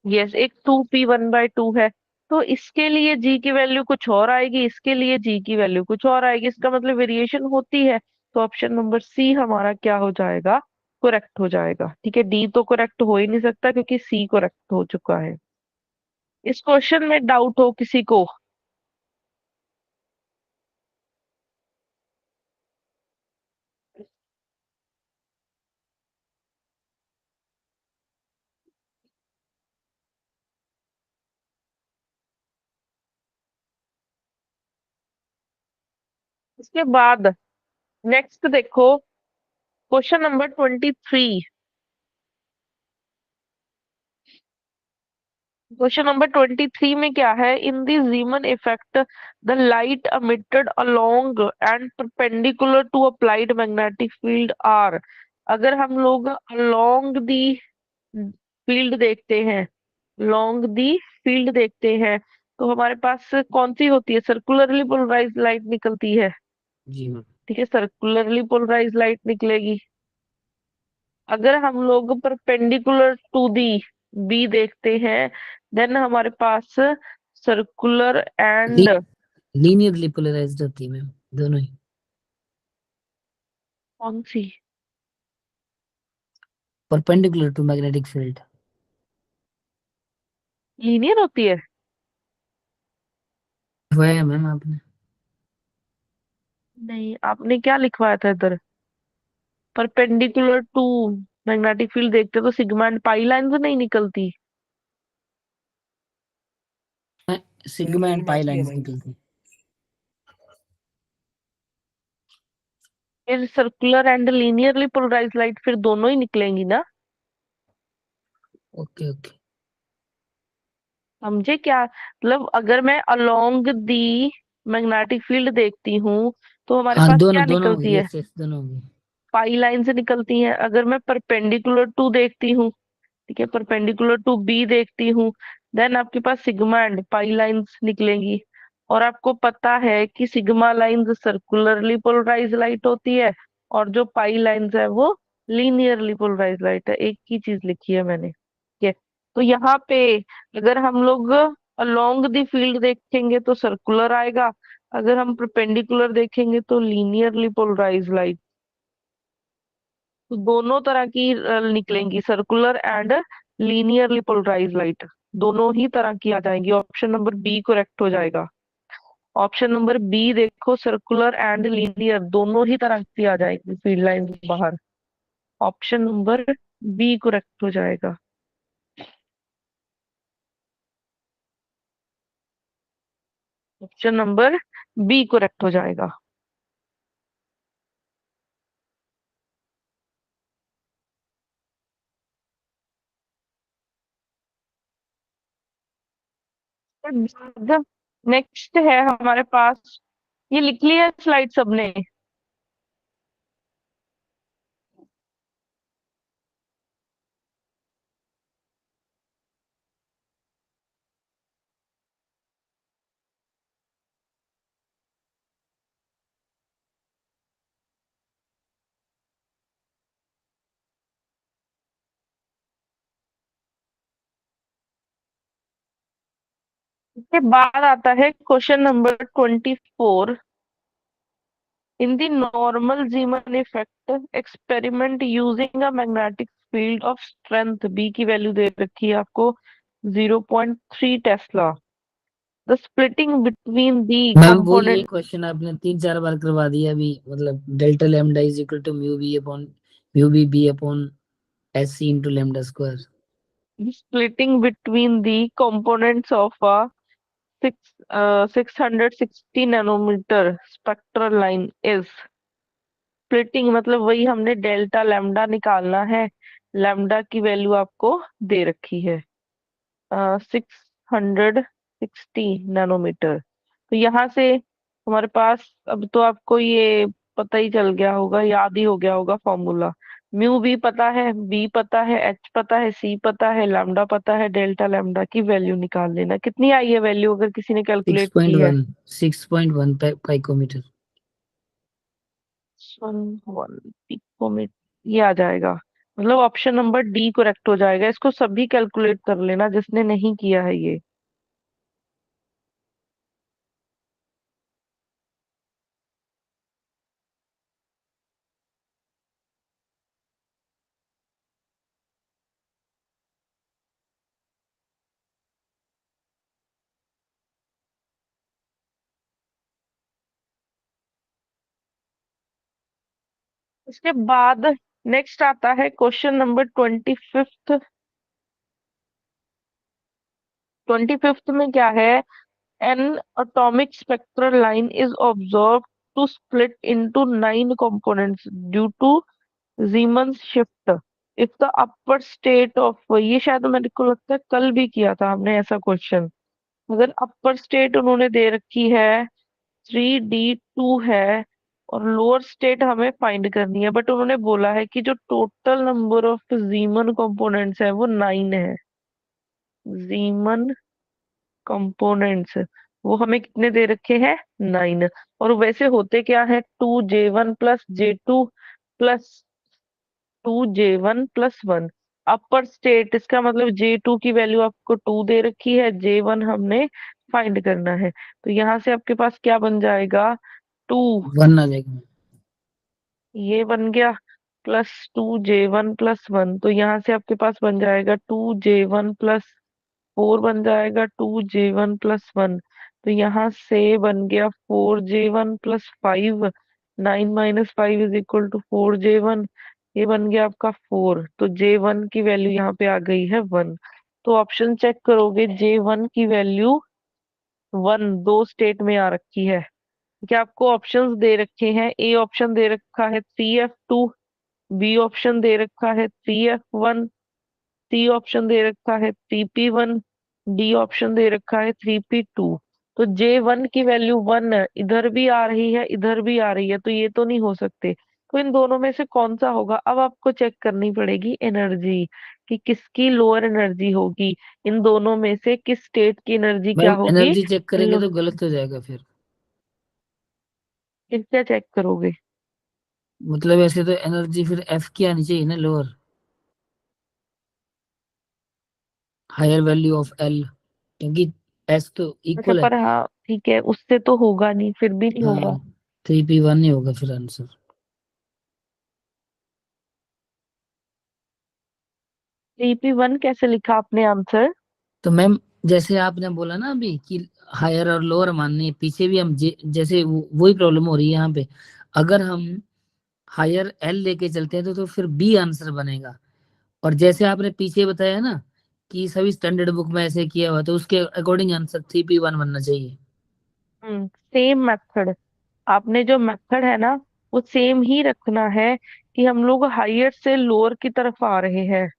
यस, एक 2p1/2 है। तो इसके लिए जी की वैल्यू कुछ और आएगी, इसके लिए जी की वैल्यू कुछ और आएगी, इसका मतलब वेरिएशन होती है। तो ऑप्शन नंबर सी हमारा क्या हो जाएगा, करेक्ट हो जाएगा। ठीक है, डी तो करेक्ट हो ही नहीं सकता क्योंकि सी करेक्ट हो चुका है। इस क्वेश्चन में डाउट हो किसी को? इसके बाद नेक्स्ट देखो, क्वेश्चन नंबर 23। क्वेश्चन नंबर 23 में क्या है, in the Zeeman effect the light emitted along and perpendicular to applied magnetic field are. अगर हम लोग along दी फील्ड देखते हैं, लॉन्ग दी फील्ड देखते हैं, तो हमारे पास कौन सी होती है, सर्कुलरली पोलराइज लाइट निकलती है। जी मैम। ठीक है, सर्कुलरली पोलराइज लाइट निकलेगी। अगर हम लोग परपेंडिकुलर टू दी बी देखते हैं, देन हमारे पास सर्कुलर एंड लीनियरली पोलराइज्ड होती है मैम, दोनों ही। कौन सी, perpendicular to magnetic field. Linear होती है? वो है मैम आपने। नहीं, आपने क्या लिखवाया था इधर, परपेंडिकुलर टू मैग्नेटिक फील्ड देखते तो सिग्मा एंड पाई लाइन से नहीं निकलती। सिग्मा एंड पाई लाइंस निकलती। फिर circular and linearly polarise light फिर दोनों ही निकलेंगी ना। Okay okay. समझे क्या, मतलब अगर मैं अलोंग दी मैग्नेटिक फील्ड देखती हूँ तो हमारे हाँ पास क्या दोनों दोनों निकलती होगी, है, यस यस दोनों होगी। पाई लाइन से निकलती है। अगर मैं परपेंडिकुलर टू देखती हूँ, ठीक है, परपेंडिकुलर टू बी देखती हूँ, देन आपके पास सिग्मा एंड पाई लाइंस निकलेंगी। और आपको पता है कि sigma lines circularly polarise light होती है, और जो पाई लाइंस है वो लीनियरली पोलराइज लाइट है। एक ही चीज लिखी है मैंने। ठीक है, तो यहाँ पे अगर हम लोग अलोंग द फील्ड देखेंगे तो सर्कुलर आएगा, अगर हम परपेंडिकुलर देखेंगे तो लीनियरली पोलराइज लाइट। तो दोनों तरह की निकलेंगी, circular and linearly polarise light, दोनों ही तरह की आ जाएंगी। ऑप्शन नंबर बी करेक्ट हो जाएगा। ऑप्शन नंबर बी देखो, सर्कुलर एंड लीनियर दोनों ही तरह की आ जाएगी फील्ड लाइन बाहर। ऑप्शन नंबर बी करेक्ट हो जाएगा। ऑप्शन नंबर बी करेक्ट हो जाएगा। नेक्स्ट है हमारे पास, ये लिख लिया स्लाइड सबने। इसके बाद आता है question number 24। In the normal Zeeman effect experiment using a magnetic field of strength, B की वैल्यू दे रखी है आपको 0.3 tesla, the splitting between the ma'am वो ये कंपोनेंट। क्वेश्चन आपने 3-4 बार करवा दिया अभी, मतलब delta lambda is equal to mu B upon mu B upon S C into lambda square. Splitting between the components of a 660 nanometer spectral line is, splitting मतलब वही हमने डेल्टा लैम्डा निकालना है। लैम्डा की वैल्यू आपको दे रखी है 660 नैनोमीटर। तो यहाँ से हमारे पास अब तो आपको ये पता ही चल गया होगा, याद ही हो गया होगा फॉर्मूला। म्यू बी पता है, बी पता है, एच पता है, सी पता है, लैम्डा पता है, डेल्टा लैम्डा की वैल्यू निकाल लेना। कितनी आई है वैल्यू अगर किसी ने सिक्स कैलकुलेट पॉइंट की है? वन 6.1 पाइकोमीटर। 1 पिकोमीटर ये आ जाएगा। मतलब ऑप्शन नंबर डी करेक्ट हो जाएगा। इसको सभी कैलकुलेट कर लेना जिसने नहीं किया है ये। इसके बाद नेक्स्ट आता है क्वेश्चन नंबर 25। 25 में क्या है? An atomic spectral line is observed to split into 9 components due to Siemens shift if the upper state of ये शायद मेरे को लगता है कल भी किया था हमने ऐसा क्वेश्चन। अगर अपर स्टेट उन्होंने दे रखी है 3D2 है और लोअर स्टेट हमें फाइंड करनी है, बट उन्होंने बोला है कि जो टोटल नंबर ऑफ जीमन कंपोनेंट्स है वो 9 है। जीमन कंपोनेंट्स वो हमें कितने दे रखे हैं? 9। और वैसे होते क्या है? 2J1 + J2 + 2J1 + 1। अपर स्टेट इसका मतलब J2 की वैल्यू आपको 2 दे रखी है, J1 हमने फाइंड करना है। तो यहाँ से आपके पास क्या बन जाएगा? 2 वन आ जाएगा। ये बन गया +2J1 + 1। तो यहाँ से आपके पास बन जाएगा 2J1 + 4 बन जाएगा 2J1 + 1। तो यहाँ से बन गया 4J1 + 5। 9 - 5 = 4J1। ये बन गया आपका 4। तो J1 की वैल्यू यहाँ पे आ गई है 1। तो ऑप्शन चेक करोगे J1 की वैल्यू 1 दो स्टेट में आ रखी है। क्या आपको ऑप्शंस दे रखे हैं? ए ऑप्शन दे रखा है 3F2, बी ऑप्शन दे रखा है 3F1, सी ऑप्शन दे रखा है 3P1, डी ऑप्शन दे रखा है 3P2। तो J1 की वैल्यू 1 इधर भी आ रही है, इधर भी आ रही है, तो ये तो नहीं हो सकते। तो इन दोनों में से कौन सा होगा? अब आपको चेक करनी पड़ेगी एनर्जी कि किसकी लोअर एनर्जी होगी। इन दोनों में से किस स्टेट की एनर्जी क्या मैम होगी? एनर्जी चेक करेंगे लो, तो गलत हो जाएगा फिर। फिर क्या चेक करोगे? मतलब ऐसे तो एनर्जी फिर एफ की आनी चाहिए ना, lower, higher value of L, क्योंकि एस तो अच्छा इक्वल है। पर हाँ ठीक है, उससे तो होगा नहीं, फिर भी नहीं हाँ, होगा। 3P1 ही होगा फिर आंसर। 3P1 कैसे लिखा आपने आंसर? तो मैम जैसे आपने बोला ना अभी कि हायर और लोअर माननी है, पीछे भी हम जैसे वही प्रॉब्लम हो रही है यहाँ पे। अगर हम हायर एल लेके चलते हैं तो फिर बी आंसर बनेगा। और जैसे आपने पीछे बताया ना कि सभी स्टैंडर्ड बुक में ऐसे किया हुआ, तो उसके अकॉर्डिंग आंसर 3P1 बनना चाहिए। सेम मेथड, आपने जो मेथड है ना वो सेम ही रखना है कि हम लोग हायर से लोअर की तरफ आ रहे हैं।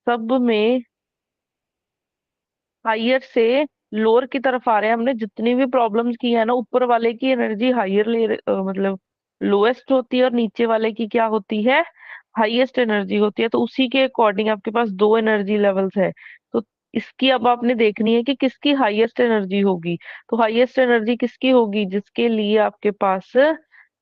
सब में हायर से लोअर की तरफ आ रहे हैं। हमने जितनी भी प्रॉब्लम्स की है ना, ऊपर वाले की एनर्जी हायर मतलब लोएस्ट होती है और नीचे वाले की क्या होती है? हाईएस्ट एनर्जी होती है। तो उसी के अकॉर्डिंग आपके पास दो एनर्जी लेवल्स है। तो इसकी अब आपने देखनी है कि किसकी हाईएस्ट एनर्जी होगी। तो हाईएस्ट एनर्जी किसकी होगी? जिसके लिए आपके पास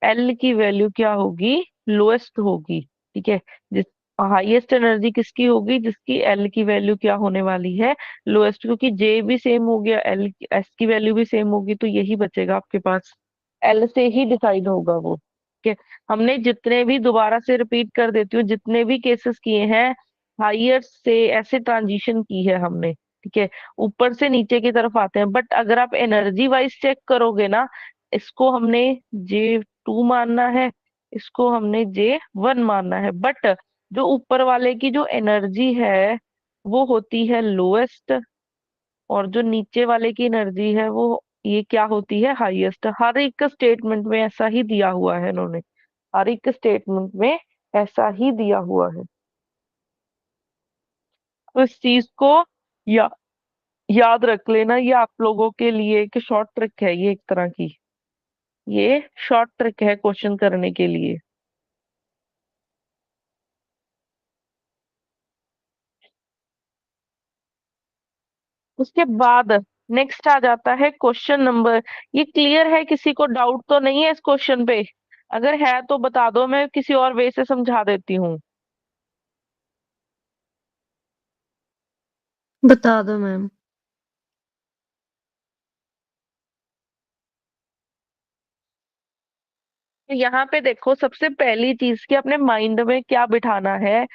एल की वैल्यू क्या होगी? लोएस्ट होगी। ठीक है, जिस हाईएस्ट एनर्जी किसकी होगी? जिसकी एल की वैल्यू क्या होने वाली है? लोएस्ट। क्योंकि जे भी सेम हो गया, एल एस की वैल्यू भी सेम होगी, तो यही बचेगा आपके पास। एल से ही डिसाइड होगा वो। ठीक है, हमने जितने भी, दोबारा से रिपीट कर देती हूँ, जितने भी केसेस किए हैं हायर से ऐसे ट्रांजिशन की है हमने। ठीक है, ऊपर से नीचे की तरफ आते हैं। बट अगर आप एनर्जी वाइज चेक करोगे ना, इसको हमने J2 मानना है, इसको हमने J1 मानना है। बट जो ऊपर वाले की जो एनर्जी है वो होती है लोएस्ट, और जो नीचे वाले की एनर्जी है वो ये क्या होती है? हाईएस्ट। हर एक स्टेटमेंट में ऐसा ही दिया हुआ है इन्होंने। हर एक स्टेटमेंट में ऐसा ही दिया हुआ है। तो इस चीज को या, याद रख लेना, ये आप लोगों के लिए एक शॉर्ट ट्रिक है, ये एक तरह की, ये शॉर्ट ट्रिक है क्वेश्चन करने के लिए। उसके बाद नेक्स्ट आ जाता है क्वेश्चन नंबर। ये क्लियर है, किसी को डाउट तो नहीं है इस क्वेश्चन पे? अगर है तो बता दो, मैं किसी और वे से समझा देती हूँ। बता दो मैम। तो यहाँ पे देखो, सबसे पहली चीज कि अपने माइंड में क्या बिठाना है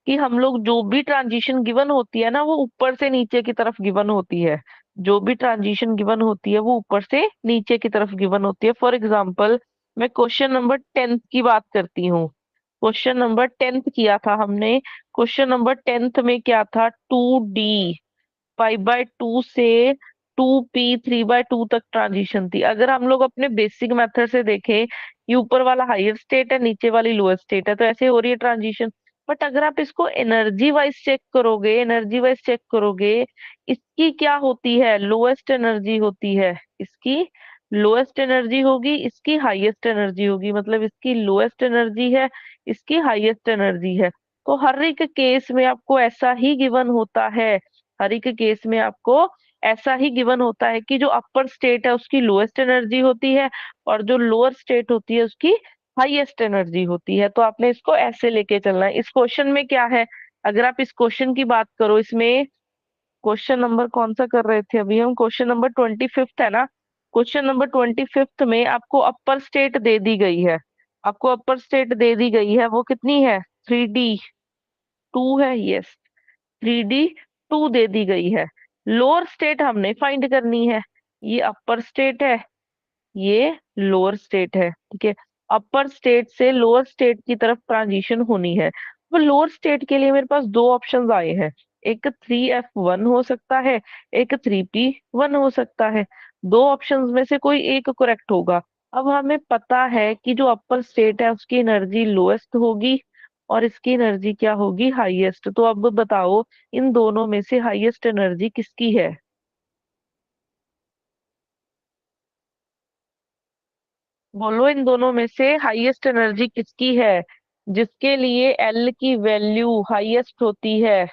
कि हम लोग जो भी ट्रांजिशन गिवन होती है ना, वो ऊपर से नीचे की तरफ गिवन होती है। जो भी ट्रांजिशन गिवन होती है वो ऊपर से नीचे की तरफ गिवन होती है। फॉर एग्जाम्पल, मैं क्वेश्चन नंबर 10th की बात करती हूँ। क्वेश्चन नंबर 10th किया था हमने। क्वेश्चन नंबर 10th में क्या था? 2D 5/2 से 2P 3/2 तक ट्रांजिशन थी। अगर हम लोग अपने बेसिक मेथड से देखें, ये ऊपर वाला हायर स्टेट है, नीचे वाली लोअर स्टेट है, तो ऐसे हो रही है ट्रांजिशन। बट अगर आप इसको एनर्जी वाइज चेक करोगे, एनर्जी वाइज चेक करोगे, इसकी क्या होती है? लोएस्ट एनर्जी होती है। इसकी लोएस्ट एनर्जी होगी, इसकी हाईएस्ट एनर्जी होगी। मतलब इसकी लोएस्ट एनर्जी है, इसकी हाईएस्ट एनर्जी है। तो हर एक केस में आपको ऐसा ही गिवन होता है। हर एक केस में आपको ऐसा ही गिवन होता है कि जो अपर स्टेट है उसकी लोएस्ट एनर्जी होती है, और जो लोअर स्टेट होती है उसकी हाईएस्ट एनर्जी होती है। तो आपने इसको ऐसे लेके चलना है। इस क्वेश्चन में क्या है, अगर आप इस क्वेश्चन की बात करो, इसमें क्वेश्चन नंबर कौन सा कर रहे थे अभी हम? क्वेश्चन नंबर 25th है ना। क्वेश्चन नंबर 25th में आपको अपर स्टेट दे दी गई है। आपको अपर स्टेट दे दी गई है, वो कितनी है? 3D 2 है, यस, 3D 2 दे दी गई है। लोअर स्टेट हमने फाइंड करनी है। ये अपर स्टेट है, ये लोअर स्टेट है, ठीक है। अपर स्टेट से लोअर स्टेट की तरफ ट्रांजिशन होनी है। तो लोअर स्टेट के लिए मेरे पास दो ऑप्शंस आए हैं। एक 3F1 हो सकता है, एक 3P1 हो सकता है। दो ऑप्शंस में से कोई एक करेक्ट होगा। अब हमें पता है कि जो अपर स्टेट है उसकी एनर्जी लोएस्ट होगी और इसकी एनर्जी क्या होगी? हाईएस्ट। तो अब बताओ, इन दोनों में से हाईएस्ट एनर्जी किसकी है? बोलो, इन दोनों में से हाईएस्ट एनर्जी किसकी है? जिसके लिए एल की वैल्यू हाईएस्ट होती है,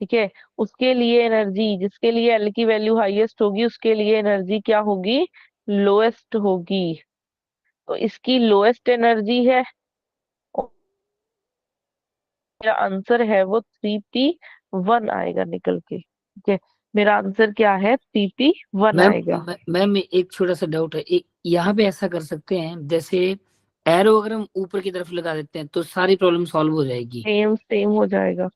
ठीक है, उसके लिए एनर्जी, जिसके लिए एल की वैल्यू हाईएस्ट होगी उसके लिए एनर्जी क्या होगी? लोएस्ट होगी। तो इसकी लोएस्ट एनर्जी है, और मेरा आंसर है वो 3P1 आएगा निकल के, ठीक है। मेरा आंसर क्या है? 3P1 मैम आएगा। मैम एक छोटा सा डाउट है, यहाँ पे ऐसा कर सकते हैं जैसे एरो अगर हम ऊपर की तरफ लगा देते हैं तो सारी प्रॉब्लम सॉल्व हो जाएगी। सेम सेम हो जाएगा,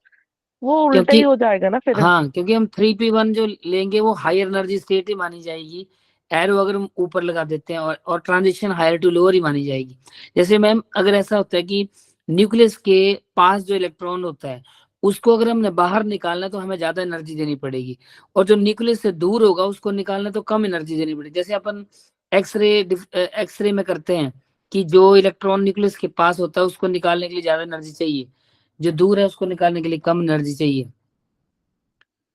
वो उल्टा ही क्योंकि हो जाएगा ना फिर। हाँ, क्योंकि हम 3P1 जो लेंगे वो हायर एनर्जी स्टेट ही मानी जाएगी। एरो अगर हम ऊपर लगा देते हैं और ट्रांजिशन हायर टू लोअर ही मानी जाएगी। जैसे मैम अगर ऐसा होता है कि न्यूक्लियस के पास जो इलेक्ट्रॉन होता है उसको अगर हमने बाहर निकालना है तो हमें ज्यादा एनर्जी देनी पड़ेगी, और जो न्यूक्लियस से दूर होगा उसको निकालना तो कम एनर्जी देनी पड़ेगी। जैसे अपन एक्सरे एक्सरे में करते हैं कि जो इलेक्ट्रॉन न्यूक्लियस के पास होता है उसको निकालने के लिए ज्यादा एनर्जी चाहिए, जो दूर है उसको निकालने के लिए कम एनर्जी चाहिए।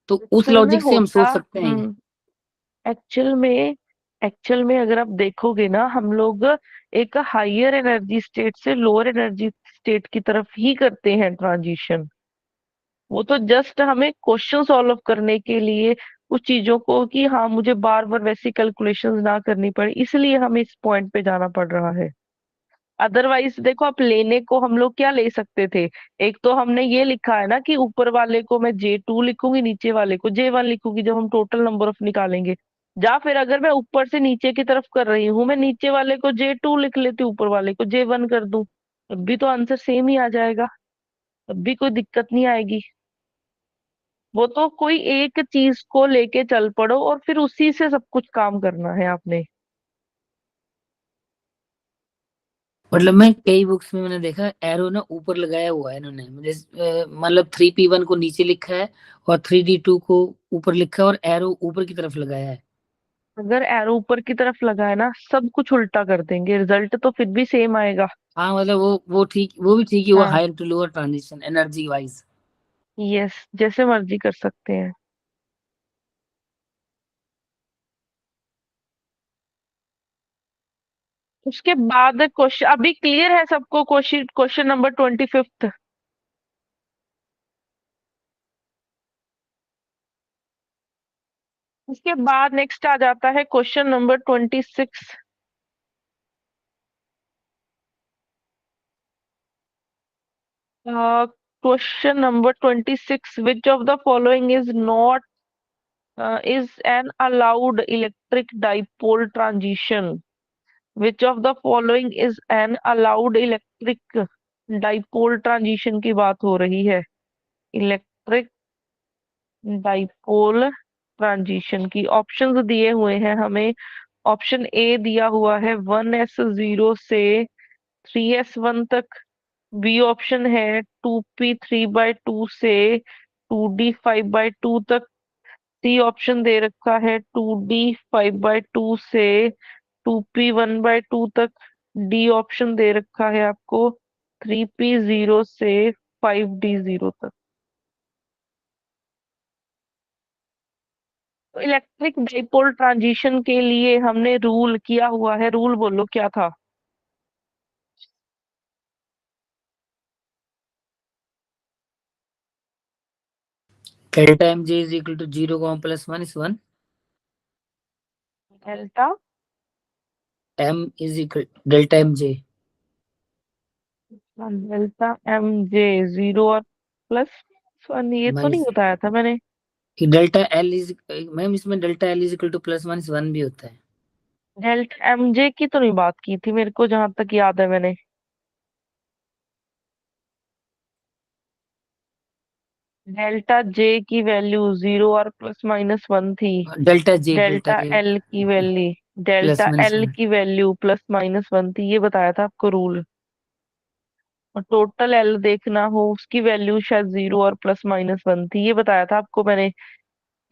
तो उस एक्चुअल में लॉजिक से हम होता, सोच सकते हैं ये। एक्चुअल में एक्चुअल में अगर आप देखोगे ना, हम लोग एक हायर एनर्जी स्टेट से लोअर एनर्जी स्टेट की तरफ ही करते हैं ट्रांजिशन। वो तो जस्ट हमें क्वेश्चन सॉल्व करने के लिए, उस चीजों को कि हाँ मुझे बार बार वैसी कैलकुलेशंस ना करनी पड़े, इसलिए हमें इस पॉइंट पे जाना पड़ रहा है। अदरवाइज देखो, आप लेने को हम लोग क्या ले सकते थे? एक तो हमने ये लिखा है ना कि ऊपर वाले को मैं J2 लिखूंगी, नीचे वाले को J1 लिखूंगी, जब हम टोटल नंबर ऑफ निकालेंगे। या फिर अगर मैं ऊपर से नीचे की तरफ कर रही हूँ, मैं नीचे वाले को J2 लिख लेती हूँ, ऊपर वाले को J1 कर दूं, तब भी तो आंसर सेम ही आ जाएगा, तब भी कोई दिक्कत नहीं आएगी। वो तो कोई एक चीज को लेके चल पड़ो और फिर उसी से सब कुछ काम करना है आपने। मतलब मैं कई बुक्स में मैंने देखा एरो ना ऊपर लगाया हुआ है इन्होंने, मतलब 3P1 को नीचे लिखा है और 3D2 को ऊपर लिखा है और एरो ऊपर की तरफ लगाया है। अगर एरो ऊपर की तरफ लगा है ना, सब कुछ उल्टा कर देंगे, रिजल्ट तो फिर भी सेम आएगा। हाँ मतलब वो ठीक, वो भी ठीक है, वो हाँ, higher to lower transition energy wise. Yes, जैसे मर्जी कर सकते हैं। उसके बाद क्वेश्चन अभी क्लियर है सबको? Question question number 25th। उसके बाद नेक्स्ट आ जाता है question number 26। Question number 26, which of the following is not is an allowed electric dipole transition? Which of the following is an allowed electric dipole transition की बात हो रही है। Electric dipole transition की ऑप्शंस दिए हुए हैं हमें। ऑप्शन ए दिया हुआ है 1s0 से 3s1 तक। बी ऑप्शन है 2p3/2 से 2d5/2 तक। सी ऑप्शन दे रखा है 2d5/2 से 2p1/2 तक। डी ऑप्शन दे रखा है आपको 3p0 से 5d0 तक। तो इलेक्ट्रिक डाइपोल ट्रांजिशन के लिए हमने रूल किया हुआ है, रूल बोलो क्या था? Delta M J is equal to 0, +1 is 1। Delta M is equal delta M J, delta M J 0 और +1, ये तो नहीं माइनस बताया था मैंने। डेल्टा एल इज, मैम इसमें delta L is equal to +1 is 1 भी होता है। डेल्टा एम जे की तो नहीं बात की थी मेरे को, जहां तक याद है मैंने। डेल्टा जे की वैल्यू 0 और +-1 थी। डेल्टा डेल्टा के एल की value plus delta minus L one की वैल्यू +-1 थी, ये बताया था आपको रूल। और टोटल एल देखना हो, उसकी वैल्यू शायद 0 और +-1 थी, ये बताया था आपको मैंने।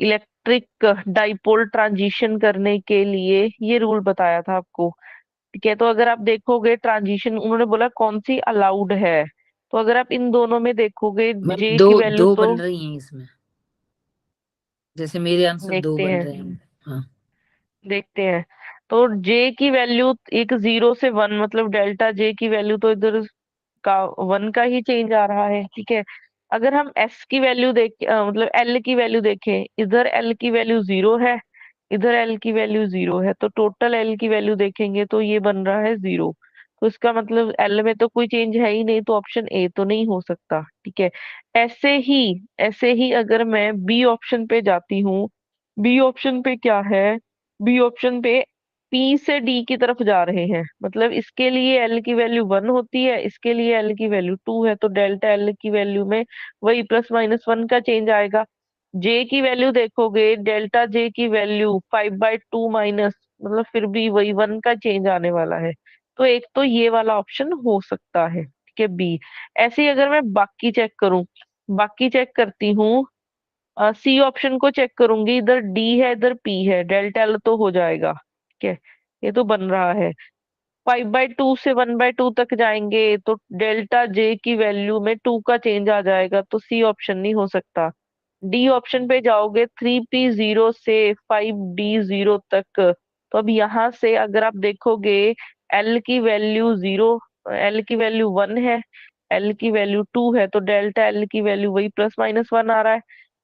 इलेक्ट्रिक डाइपोल ट्रांजिशन करने के लिए ये रूल बताया था आपको। ठीक है, तो अगर आप देखोगे ट्रांजिशन, उन्होंने बोला कौन सी अलाउड है। तो अगर आप इन दोनों में देखोगे, मैम जे दो की वैल्यू दो तो बन रही हैं इसमें, जैसे मेरे आंसर दो देखते बन हैं, रहे हैं। हाँ देखते हैं। तो जे की वैल्यू एक 0 से 1, मतलब डेल्टा जे की वैल्यू तो इधर का 1 का ही चेंज आ रहा है। ठीक है, अगर हम एस की वैल्यू मतलब एल की वैल्यू देखें, इधर एल की वैल्यू 0 है, इधर एल की वैल्यू 0 है, तो टोटल एल की वैल्यू देखेंगे तो ये बन रहा है 0। तो इसका मतलब एल में तो कोई चेंज है ही नहीं, तो ऑप्शन ए तो नहीं हो सकता। ठीक है, ऐसे ही ऐसे ही अगर मैं बी ऑप्शन पे जाती हूँ, बी ऑप्शन पे क्या है? बी ऑप्शन पे पी से डी की तरफ जा रहे हैं, मतलब इसके लिए एल की वैल्यू 1 होती है, इसके लिए एल की वैल्यू 2 है, तो डेल्टा एल की वैल्यू में वही +-1 का चेंज आएगा। जे की वैल्यू देखोगे, डेल्टा जे की वैल्यू 5/2 माइनस, मतलब फिर भी वही 1 का चेंज आने वाला है। तो एक तो ये वाला ऑप्शन हो सकता है, ठीक है, बी। ऐसे ही अगर मैं बाकी चेक करूं, बाकी चेक करती हूँ, सी ऑप्शन को चेक करूंगी, इधर डी है इधर पी है, डेल्टा एल तो हो जाएगा। ठीक है, ये तो बन रहा है। 5/2 से 1/2 तक जाएंगे तो डेल्टा जे की वैल्यू में 2 का चेंज आ जाएगा, तो सी ऑप्शन नहीं हो सकता। डी ऑप्शन पे जाओगे 3p0 से 5d0 तक। तो अब यहाँ से अगर आप देखोगे, एल की वैल्यू 0, एल की वैल्यू 1 है, एल की वैल्यू 2 है, तो डेल्टा एल की वैल्यू वही +-1 आ रहा है।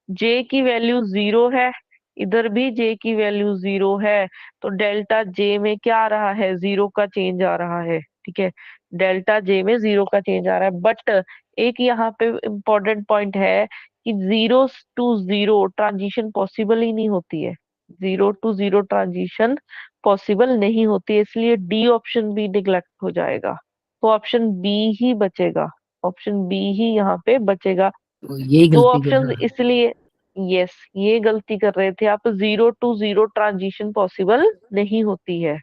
जे की वैल्यू 0 है, इधर भी जे की वैल्यू 0 है, तो डेल्टा जे में क्या आ रहा है? 0 का चेंज आ रहा है। ठीक है, डेल्टा जे में 0 का चेंज आ रहा है, बट एक यहाँ पे इम्पोर्टेंट पॉइंट है कि 0 to 0 ट्रांजिशन पॉसिबल ही नहीं होती है। 0 to 0 ट्रांजिशन पॉसिबल नहीं होती है, इसलिए डी ऑप्शन भी निग्लेक्ट हो जाएगा। तो ऑप्शन बी ही बचेगा, ऑप्शन बी ही यहाँ पे बचेगा। तो यही दो गलती कर ऑप्शंस रहा है। इसलिए, यस, ये गलती कर रहे थे आप, 0 to 0 ट्रांजिशन पॉसिबल नहीं होती है।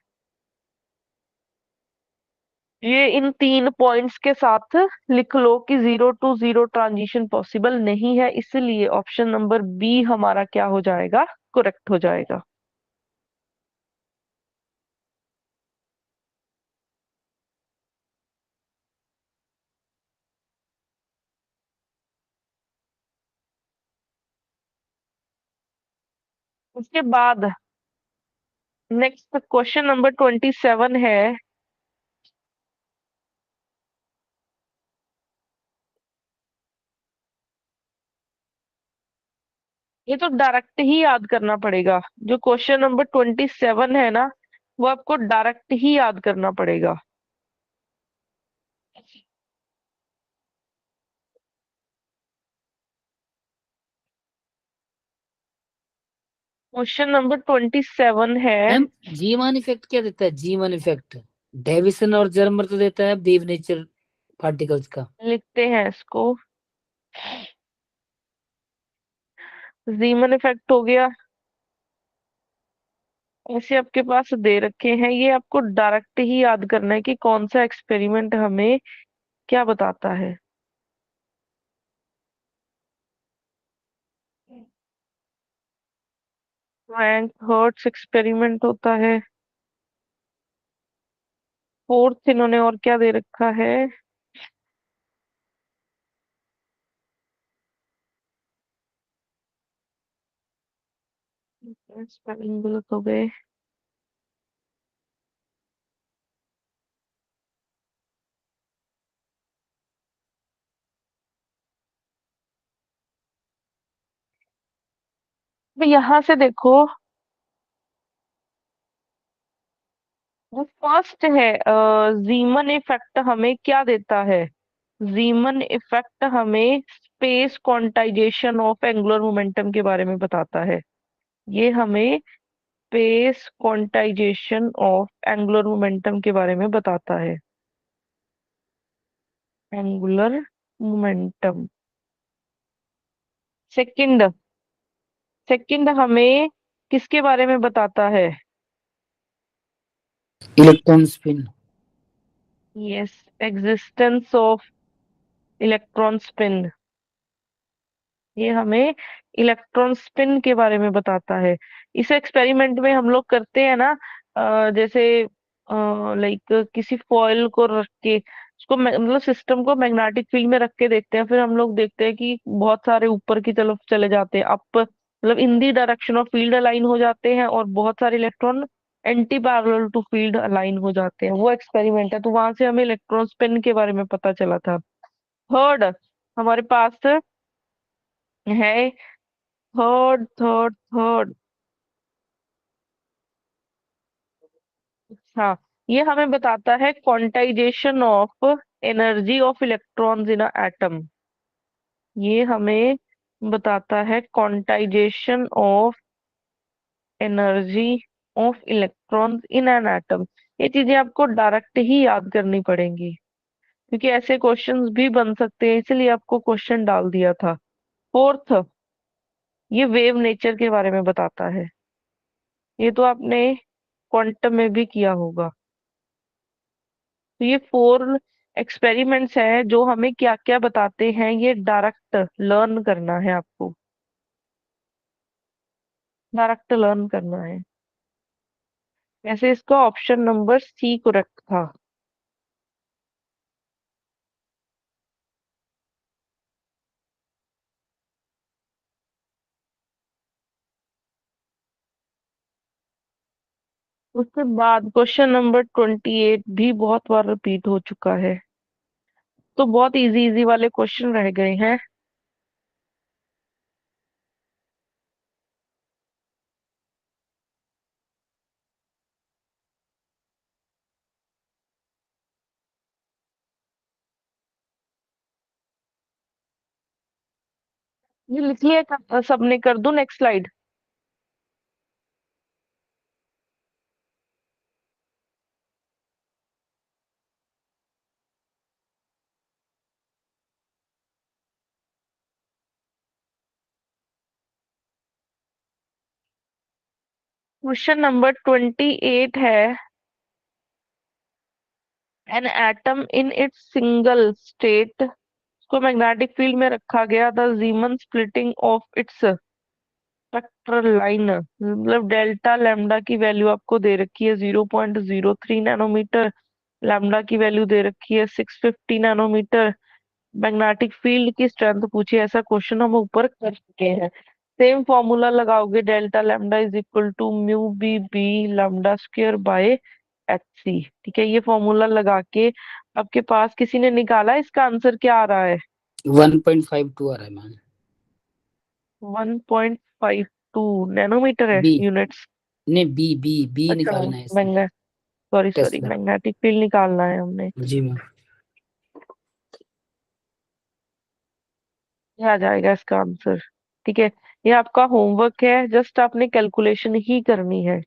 ये इन 3 पॉइंट्स के साथ लिख लो कि 0 to 0 ट्रांजिशन पॉसिबल नहीं है, इसलिए ऑप्शन नंबर बी हमारा क्या हो जाएगा? करेक्ट हो जाएगा। उसके बाद नेक्स्ट क्वेश्चन नंबर 27 है। ये तो डायरेक्ट ही याद करना पड़ेगा। जो क्वेश्चन नंबर 27 है ना, वो आपको डायरेक्ट ही याद करना पड़ेगा। क्वेश्चन नंबर 27 है। मैम जी वन इफेक्ट क्या देता है? जी वन इफेक्ट डेविसन और जर्मर तो देता है वेव नेचर पार्टिकल्स का। लिखते हैं इसको। जीमन इफेक्ट हो गया। ऐसे आपके पास दे रखे हैं, ये आपको डायरेक्ट ही याद करना है कि कौन सा एक्सपेरिमेंट हमें क्या बताता है। फ्रैंक हर्ट्स एक्सपेरिमेंट होता है। फोर्थ इन्होंने और क्या दे रखा है? स्पेलिंग गलत हो गए। तो यहाँ से देखो, जो फर्स्ट है जीमन इफेक्ट हमें क्या देता है? जीमन इफेक्ट हमें space quantization of angular momentum के बारे में बताता है। ये हमें space quantization of angular momentum के बारे में बताता है। Angular momentum. सेकंड, सेकंड हमें किसके बारे में बताता है? Electron spin. Yes, existence of electron spin. ये हमें इलेक्ट्रॉन स्पिन के बारे में बताता है। इस एक्सपेरिमेंट में हम लोग करते हैं ना, जैसे लाइक किसी फॉयल को रख के उसको मतलब सिस्टम को मैग्नेटिक फील्ड में रख के देखते हैं, फिर हम लोग देखते हैं कि बहुत सारे ऊपर की तरफ चले जाते हैं, अप मतलब in the direction of field align हो जाते हैं, और बहुत सारे electron anti parallel to field align हो जाते हैं। वो एक्सपेरिमेंट है, तो वहां से हमें इलेक्ट्रॉन स्पिन के बारे में पता चला था। थर्ड हमारे पास है, थर्ड। हाँ, ये हमें बताता है quantization of energy of electrons in a atom. ये हमें बताता है quantization of energy of electrons in an atom. ये चीजें आपको डायरेक्ट ही याद करनी पड़ेंगी, क्योंकि ऐसे क्वेश्चंस भी बन सकते हैं, इसलिए आपको क्वेश्चन डाल दिया था। फोर्थ, ये वेव नेचर के बारे में बताता है। ये तो आपने क्वांटम में भी किया होगा। तो ये 4 एक्सपेरिमेंट्स हैं जो हमें क्या क्या बताते हैं, ये डायरेक्ट लर्न करना है आपको। डायरेक्ट लर्न करना है। वैसे इसका ऑप्शन नंबर सी करेक्ट था। उसके बाद क्वेश्चन नंबर 28 भी बहुत बार रिपीट हो चुका है, तो बहुत इजी इजी वाले क्वेश्चन रह गए हैं। ये लिख लिया सबने? कर दूं नेक्स्ट स्लाइड? क्वेश्चन नंबर 28 है, an atom in its single state को मैग्नेटिक फील्ड में रखा गया, the Zeeman splitting of its spectral line, मतलब डेल्टा लैम्डा की वैल्यू आपको दे रखी है 0.03 नैनोमीटर, लैम्डा की वैल्यू दे रखी है 650 नैनोमीटर, मैग्नेटिक फील्ड की स्ट्रेंथ पूछी है। ऐसा क्वेश्चन हम ऊपर कर चुके हैं। सेम फॉर्मूला लगाओगे, delta lambda is equal to mu B B lambda square by H सी। ठीक है, ये फॉर्मूला लगा के आपके पास किसी ने निकाला, इसका आंसर क्या आ रहा है? 1.52 आ रहा है मैम। 1.52 नैनोमीटर है, बी, यूनिट्स। नहीं बी बी बी अच्छा, निकालना है इसमें। Magne sorry sorry tesla. Magnetic field निकालना है हमने। जी मैम। ये आ जाएगा इसका आंसर। ठीक है, ये आपका होमवर्क है, जस्ट आपने कैलकुलेशन ही करनी है।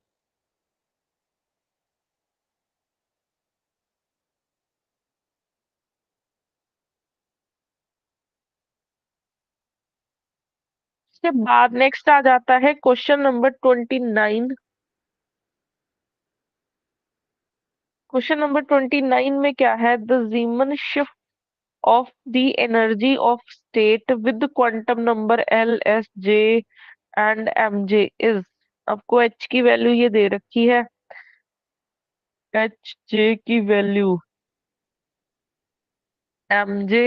इसके बाद नेक्स्ट आ जाता है क्वेश्चन नंबर 29। क्वेश्चन नंबर 29 में क्या है? The Zeeman shift of the energy of state with quantum number L S J and M J is. आपको एच की वैल्यू ये दे रखी है, एच जे की value M J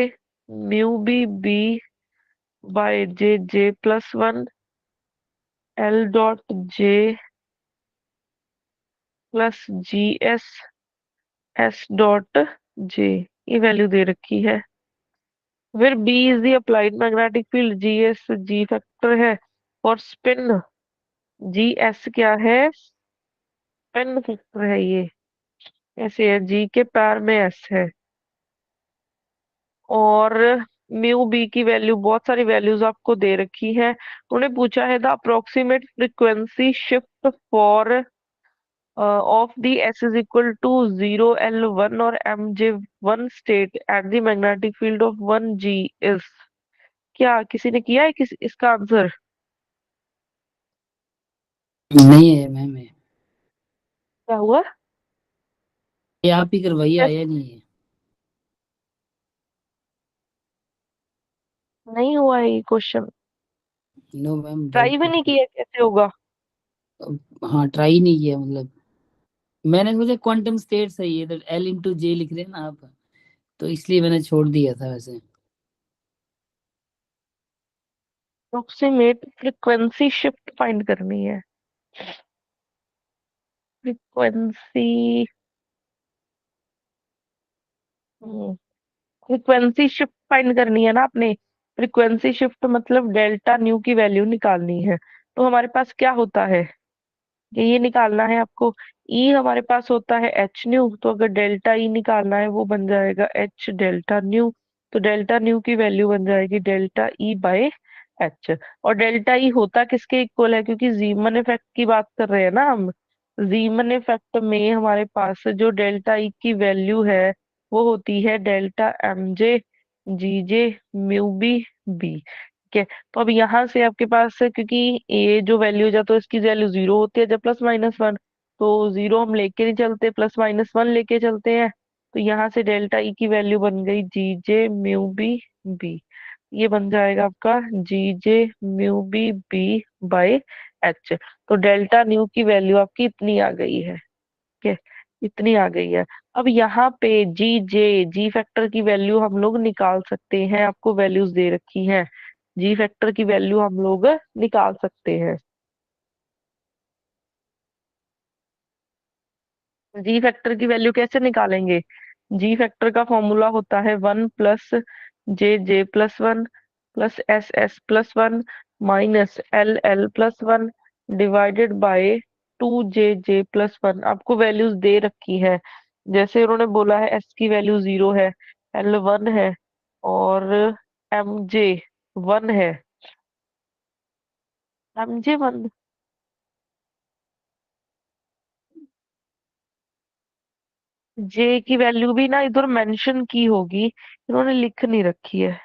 mu B B by J J plus one L dot J plus G S S dot J, ये value दे रखी है। फिर B is the applied magnetic field, G S G factor है, और spin G S क्या है? Spin factor है ये। ऐसे है, जी के पैर में एस है। और म्यू बी की वैल्यू, बहुत सारी वैल्यूज आपको दे रखी है। उन्होंने पूछा है the approximate frequency shift for of the S is equal to 0 L1 और mj1 state at the magnetic field of 1 G is. क्या किसी ने किया है इसका आंसर? नहीं है मैम क्या हुआ? ये आप ही करवाइए, Yes, आया नहीं है। नहीं हुआ है ये क्वेश्चन। नो मैम, ट्राई भी डाउट। नहीं किया, कैसे होगा? हाँ, ट्राई नहीं किया मतलब। मैंने सोचा क्वांटम स्टेट सही है, तो एल इंटू जे लिख रहे हैं ना आप, तो इसलिए मैंने छोड़ दिया था वैसे। अप्रोक्सीमेट फ्रीक्वेंसी शिफ्ट फाइंड करनी है। फ्रीक्वेंसी फ्रीक्वेंसी शिफ्ट फाइंड करनी है ना आपने। फ्रीक्वेंसी शिफ्ट मतलब डेल्टा न्यू की वैल्यू निकालनी है। तो हमारे पास क्या होता है कि ये निकालना है आपको। ई हमारे पास होता है एच न्यू, तो अगर डेल्टा ई निकालना है वो बन जाएगा एच डेल्टा न्यू। तो डेल्टा न्यू की वैल्यू बन जाएगी डेल्टा ई बाय एच। और डेल्टा ई होता किसके इक्वल है? क्योंकि जीमन इफेक्ट की बात कर रहे हैं ना हम। जीमन इफेक्ट में हमारे पास जो डेल्टा ई की वैल्यू है वो होती है डेल्टा एम जे जी जे म्यू बी बी। ठीक है, तो अब यहाँ से आपके पास क्योंकि ये जो वैल्यू हो जाता है इसकी वैल्यू जीरो होती है जब प्लस माइनस वन, तो जीरो हम लेके नहीं चलते, प्लस माइनस वन लेके चलते हैं। तो यहाँ से डेल्टा ई की वैल्यू बन गई G J mu B B. ये बन जाएगा आपका G J mu B B by H. तो डेल्टा न्यू की वैल्यू आपकी इतनी आ गई है। ठीक है, इतनी आ गई है। अब यहाँ पे जी जे जी फैक्टर की वैल्यू हम लोग निकाल सकते हैं, आपको वैल्यूज दे रखी हैं। जी फैक्टर की वैल्यू हम लोग निकाल सकते हैं। जी फैक्टर की वैल्यू कैसे निकालेंगे? जी फैक्टर का फॉर्मूला होता है 1 + J J+1 +S S+1 -L L+1 divided by 2 J J+1। आपको वैल्यूज दे रखी है, जैसे उन्होंने बोला है एस की वैल्यू 0 है, एल 1 है, और एम जे 1 है। एम जे 1, जे की वैल्यू भी ना इधर मेंशन की होगी, इन्होंने लिख नहीं रखी है।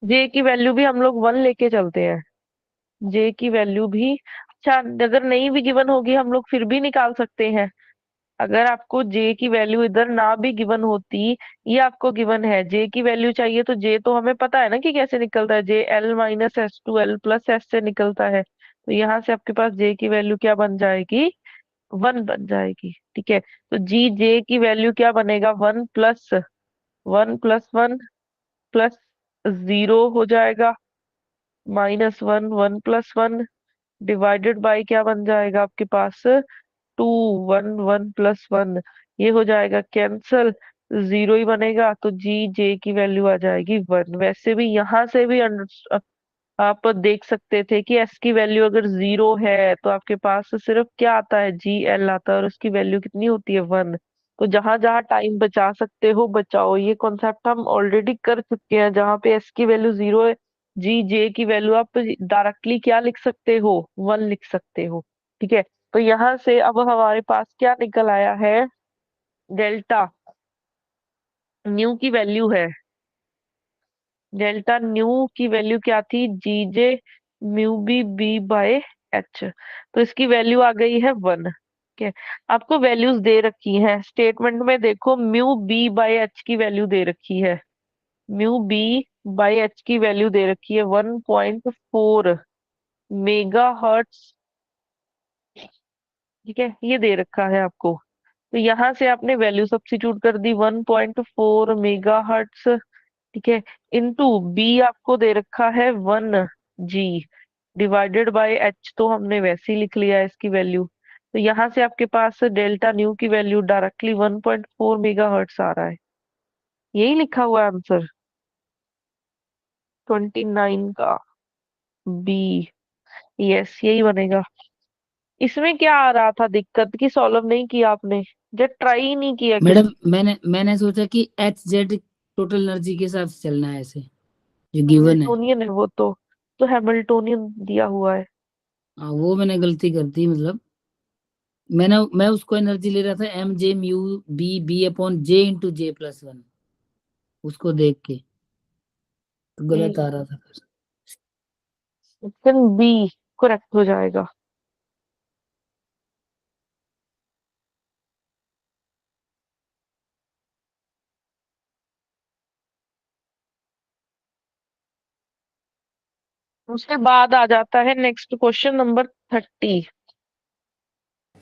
जे की वैल्यू भी हम लोग 1 लेके चलते हैं। जे की वैल्यू भी, अच्छा अगर नहीं भी गिवन होगी हम लोग फिर भी निकाल सकते हैं। अगर आपको जे की वैल्यू इधर ना भी गिवन होती, ये आपको गिवन है जे की वैल्यू चाहिए, तो जे तो हमें पता है ना कि कैसे निकलता है, J L minus S to L plus S से निकलता है। तो यहाँ से आपके पास जे की वैल्यू क्या बन जाएगी? 1 बन जाएगी। ठीक है, तो जी जे की वैल्यू क्या बनेगा? 1 + 1 + 1 + 0 हो जाएगा। -1 1 + 1 डिवाइडेड बाय क्या बन जाएगा आपके पास, 2 1 1 + 1, ये हो जाएगा कैंसल, 0 ही बनेगा, तो जी जे की वैल्यू आ जाएगी 1। वैसे भी यहाँ से भी आप देख सकते थे कि एस की वैल्यू अगर 0 है तो आपके पास सिर्फ क्या आता है, जी एल आता है, और उसकी वैल्यू कितनी होती है, 1। तो जहां जहां टाइम बचा सकते हो बचाओ, ये कॉन्सेप्ट हम ऑलरेडी कर चुके हैं। जहां पे एस की वैल्यू 0 है, जी जे की वैल्यू आप डायरेक्टली क्या लिख सकते हो, 1 लिख सकते हो। ठीक है, तो यहाँ से अब हमारे पास क्या निकल आया है, डेल्टा न्यू की वैल्यू है, डेल्टा न्यू की वैल्यू क्या थी, G J mu B B by H. तो इसकी वैल्यू आ गई है 1। ठीक है, आपको वैल्यूज दे रखी हैं स्टेटमेंट में, देखो म्यू बी बाय एच की वैल्यू दे रखी है, म्यू बी बाय एच की वैल्यू दे रखी है 1.4 मेगा हर्ट्स। ठीक है, ये दे रखा है आपको, तो यहाँ से आपने वैल्यू सब्स्टिट्यूट कर दी 1.4 मेगा हर्ट्स। ठीक है, इनटू बी आपको दे रखा है 1 जी, डिवाइडेड बाय एच तो हमने वैसे ही लिख लिया है इसकी वैल्यू। तो यहाँ से आपके पास डेल्टा न्यू की वैल्यू डायरेक्टली 1.4 मेगा हर्ट्स आ रहा है, यही लिखा हुआ है आंसर 29 का बी। यस, यही बनेगा। इसमें क्या आ रहा था दिक्कत की सॉल्व नहीं किया आपने, जब ट्राई ही नहीं किया मैडम कभी। मैंने सोचा कि एच जेड टोटल एनर्जी के हिसाब से चलना है ऐसे, जो गिवन है। हैमिल्टोनियन है वो तो हैमिल्टोनियन दिया हुआ है। हाँ, वो मैंने गलती कर दी, मतलब मैं उसको एनर्जी ले रहा था M J mu B B upon J into J plus one, उसको देख के तो गलत आ रहा था फिर। ऑप्शन बी करेक्ट हो जाएगा। उसके बाद आ जाता है नेक्स्ट क्वेश्चन नंबर 30।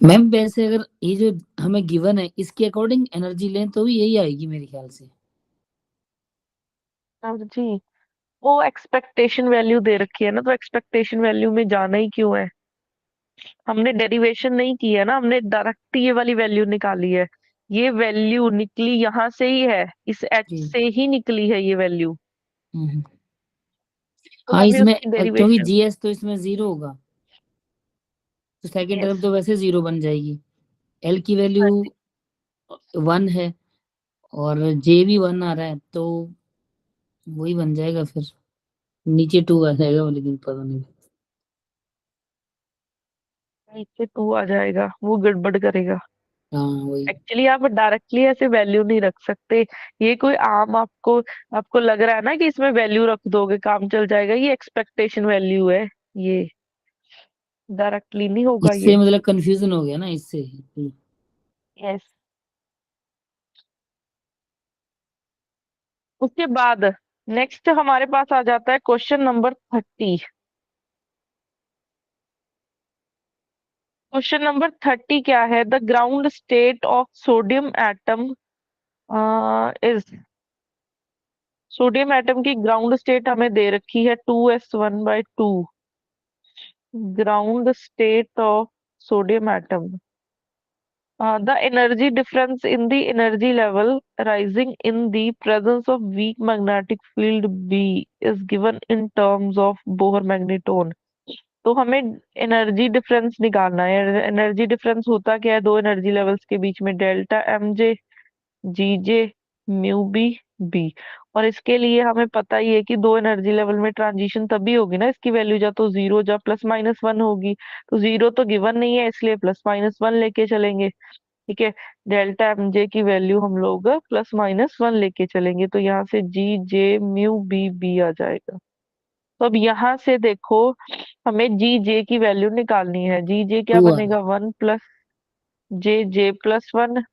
मैम वैसे अगर ये जो हमें गिवन है इसके अकॉर्डिंग एनर्जी लें तो भी यही आएगी मेरे ख्याल से। अब जी, वो एक्सपेक्टेशन वैल्यू दे रखी है ना, तो एक्सपेक्टेशन वैल्यू में जाना ही क्यों है, हमने डेरिवेशन नहीं की है ना, हमने डायरेक्ट ये वाली वैल्यू निकाली है। ये वैल्यू निकली यहाँ से ही है, इस एच जी। से ही निकली है ये वैल्यू, हम्म। तो हाँ हमें इसमें उसकी क्योंकि डेरिवेशन। जीएस तो इसमें जीरो होगा, तो सेकंड यस, टर्म तो वैसे जीरो बन जाएगी। एल की वैल्यू 1 है और जे भी 1 आ रहा है, तो वही बन जाएगा फिर, नीचे 2 आ जाएगा, लेकिन पता नहीं। नीचे 2 आ जाएगा, वो गड़बड़ करेगा। हाँ वही। एक्चुअली आप डायरेक्टली ऐसे वैल्यू नहीं रख सकते, ये कोई आम आपको आपको लग रहा है ना कि इसमें वैल्यू रख दोगे काम चल जाएगा, ये एक्सपेक्टेशन वैल्यू है, ये डायरेक्टली नहीं होगा इससे ये। मतलब कंफ्यूजन हो गया ना इससे। यस, उसके बाद नेक्स्ट हमारे पास आ जाता है क्वेश्चन नंबर 30। क्वेश्चन नंबर 30 क्या है, the ground state of sodium atom is, sodium atom की ग्राउंड स्टेट हमें दे रखी है 2s1/2, ground state of sodium atom. The energy difference in the energy level rising in the presence of weak magnetic field B is given in terms of Bohr magnetone। तो हमें energy difference निकालना है। Energy difference होता क्या है, दो energy levels के बीच में, डेल्टा एम जे जी जे म्यू बी बी। और इसके लिए हमें पता ही है कि दो एनर्जी लेवल में ट्रांजिशन तभी होगी ना, इसकी वैल्यू या तो 0 या +-1 होगी। तो 0 तो गिवन नहीं है, इसलिए +-1 लेके चलेंगे। ठीक है, डेल्टा एम जे की वैल्यू हम लोग +-1 लेके चलेंगे, तो यहाँ से जी जे म्यू बी बी आ जाएगा। तो अब यहाँ से देखो, हमें जी जे की वैल्यू निकालनी है। जी जे क्या 2 आ रहा बनेगा, 1 + जे जे+1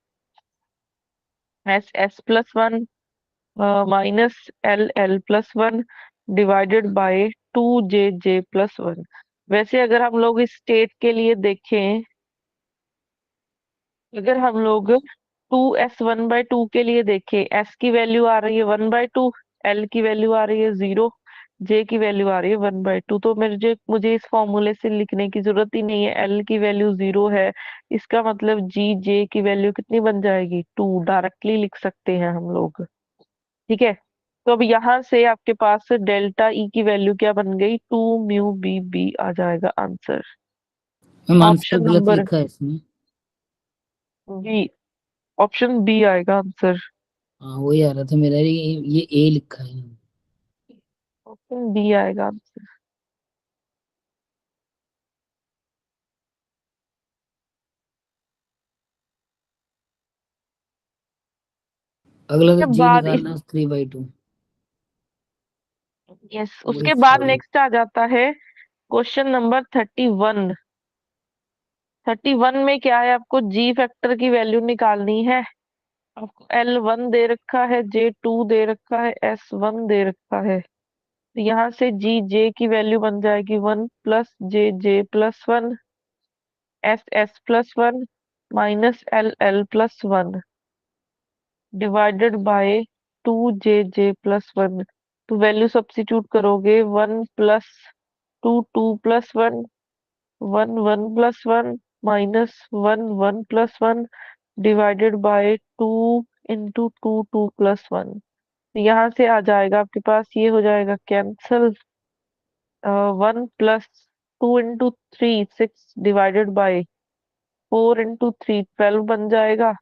एस+1 -एल+1 डिवाइडेड बाय 2 जे जे+1। वैसे अगर हम लोग इस स्टेट के लिए देखें, अगर हम लोग 2s1/2 के लिए देखें, s की वैल्यू आ रही है 1/2, एल की वैल्यू आ रही है 0, जे की वैल्यू आ रही है 1/2, तो मुझे मुझे इस फॉर्मूले से लिखने की जरूरत ही नहीं है, एल की वैल्यू 0 है। इसका मतलब जी जे की वैल्यू कितनी बन जाएगी, 2, डायरेक्टली लिख सकते हैं हम लोग। ठीक है, तो अब यहाँ से आपके पास डेल्टा ई की वैल्यू क्या बन गई, 2 म्यू बी आ जाएगा आंसर। मैम आंसर ऑप्शन गलत नंबर लिखा है इसमें। बी, ऑप्शन बी आएगा आंसर। हाँ वही आ रहा था मेरा, ये ए लिखा है। ऑप्शन बी आएगा आंसर। अगला तो उसके जी बाद इस निकालना 3/2। यस, वही उसके बाद सॉल्व। नेक्स्ट आ जाता है क्वेश्चन नंबर 31। 31 में क्या है, आपको जी फैक्टर की वैल्यू निकालनी है। आपको L1 दे रखा है, J2 दे रखा है, S1 दे रखा है। तो यहाँ से जी जे की वैल्यू बन जाएगी 1 + J J+1, S S+1 -L L+1 divided by 2 J J+1। तो वैल्यू सब्स्टिट्यूट करोगे, 1 + 2 2 + 1, 1 1 + 1 -1 1 + 1 डिवाइडेड बाय 2 × 2 2 + 1। यहाँ से आ जाएगा आपके पास, ये हो जाएगा कैंसल। 1 + 2 × 3 6 डिवाइडेड बाय 4 × 3 12 बन जाएगा।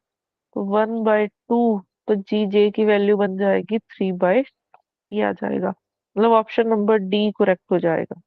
तो 1/2, तो जी जे की वैल्यू बन जाएगी 3/, ये आ जाएगा, मतलब ऑप्शन नंबर डी करेक्ट हो जाएगा।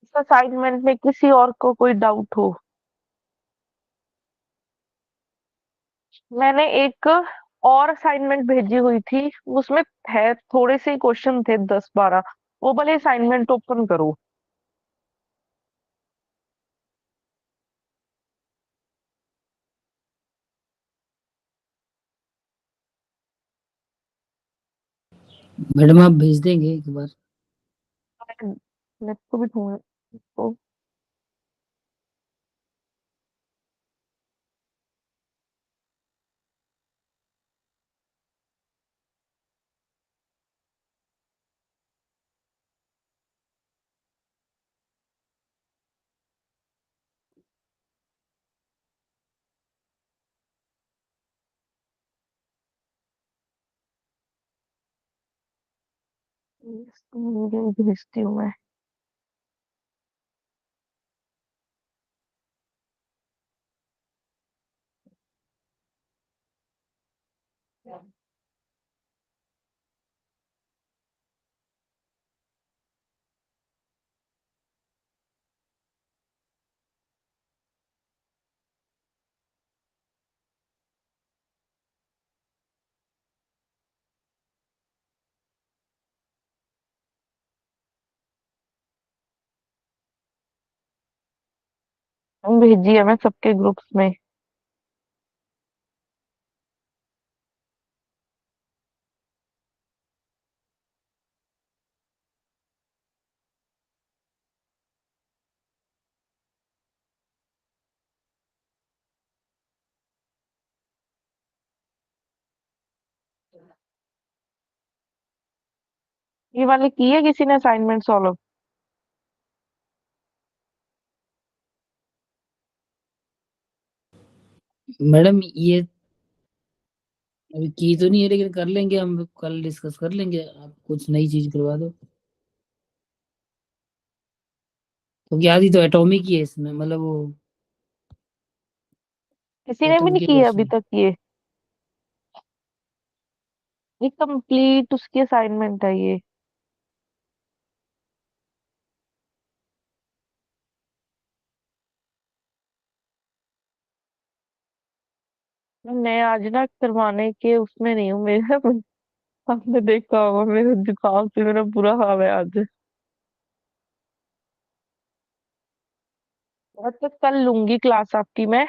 इस असाइनमेंट में किसी और को कोई डाउट हो? मैंने एक और असाइनमेंट भेजी हुई थी, उसमें है थोड़े से क्वेश्चन थे, 10 12। वो वाले असाइनमेंट ओपन करो। मैडम आप भेज देंगे एक बार? नेट को भी ढूंढ तो। वीडियो भेजती हूँ मैं। भेजी है मैं सबके ग्रुप्स में। ये वाले की है किसी ने असाइनमेंट सॉल्व? मैडम ये अभी की तो नहीं है, लेकिन कर लेंगे हम, कल डिस्कस कर लेंगे, आप कुछ नई चीज करवा दो। तो क्या आधी तो एटॉमिक ही है इसमें, मतलब वो किसी ने भी एटम नहीं के की है अभी क्वेश्चन। तक ये कंप्लीट उसकी असाइनमेंट है ये। मैं आज ना करवाने के उसमें नहीं हूँ मेरे। आपने देखा होगा मेरे जुकाम से मेरा बुरा हाल है आज। अच्छा कल लूंगी क्लास आपकी मैं।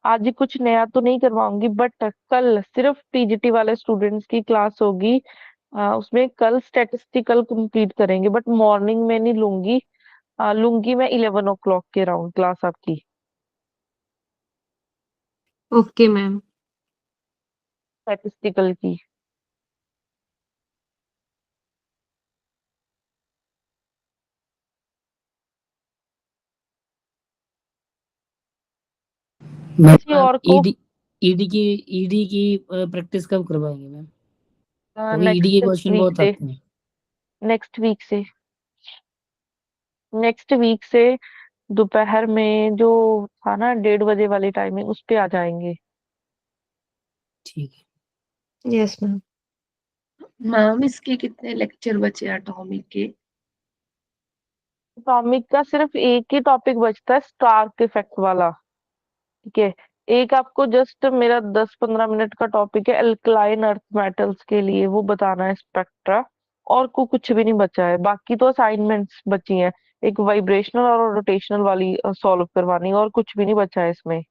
आज ही कुछ नया तो नहीं करवाऊंगी, बट कल सिर्फ पीजीटी वाले स्टूडेंट्स की क्लास होगी। उसमें कल स्टैटिस्टिकल कंप्लीट करेंगे, बट मॉर्निंग में नहीं लूंगी। लूंगी मैं 11 o'clock के राउंड क्लास आपकी, ओके मैम। स्टैटिस्टिकल की। किसी मैम और को ईडी ईडी की प्रैक्टिस कब करवाएंगे मैम? क्योंकि ईडी के नेक्स्ट क्वेश्चन वीक बहुत से, आते हैं। नेक्स्ट वीक से, नेक्स्ट वीक से दोपहर में जो था ना 1:30 बजे वाली टाइमिंग, उस पे आ जाएंगे। ठीक है। Yes ma'am. मैम इसके कितने लेक्चर बचे एटॉमिक के? एटॉमिक का सिर्फ एक ही टॉपिक बचता है, स्टार्क इफेक्ट वाला। ठीक है, एक आपको जस्ट मेरा 10-15 मिनट का टॉपिक है अल्कलाइन अर्थ मेटल्स के लिए, वो बताना है स्पेक्ट्रा। और को कुछ भी नहीं बचा है, बाकी तो असाइनमेंट्स बची हैं। एक वाइब्रेशनल और रोटेशनल वाली सॉल्व करवानी है, और कुछ भी नहीं बचा है इसमें।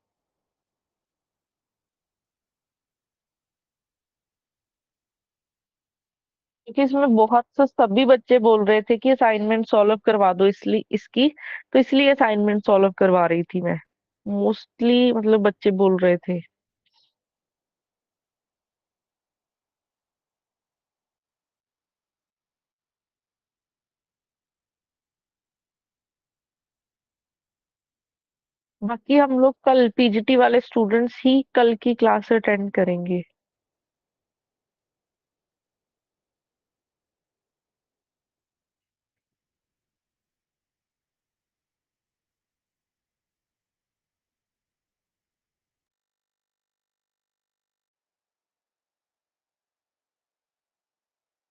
क्योंकि इसमें बहुत से सभी बच्चे बोल रहे थे कि असाइनमेंट सॉल्व करवा दो, इसलिए इसकी, तो इसलिए असाइनमेंट सॉल्व करवा रही थी मैं। मोस्टली मतलब बच्चे बोल रहे थे। बाकी हम लोग कल पीजीटी वाले स्टूडेंट्स ही कल की क्लास अटेंड करेंगे।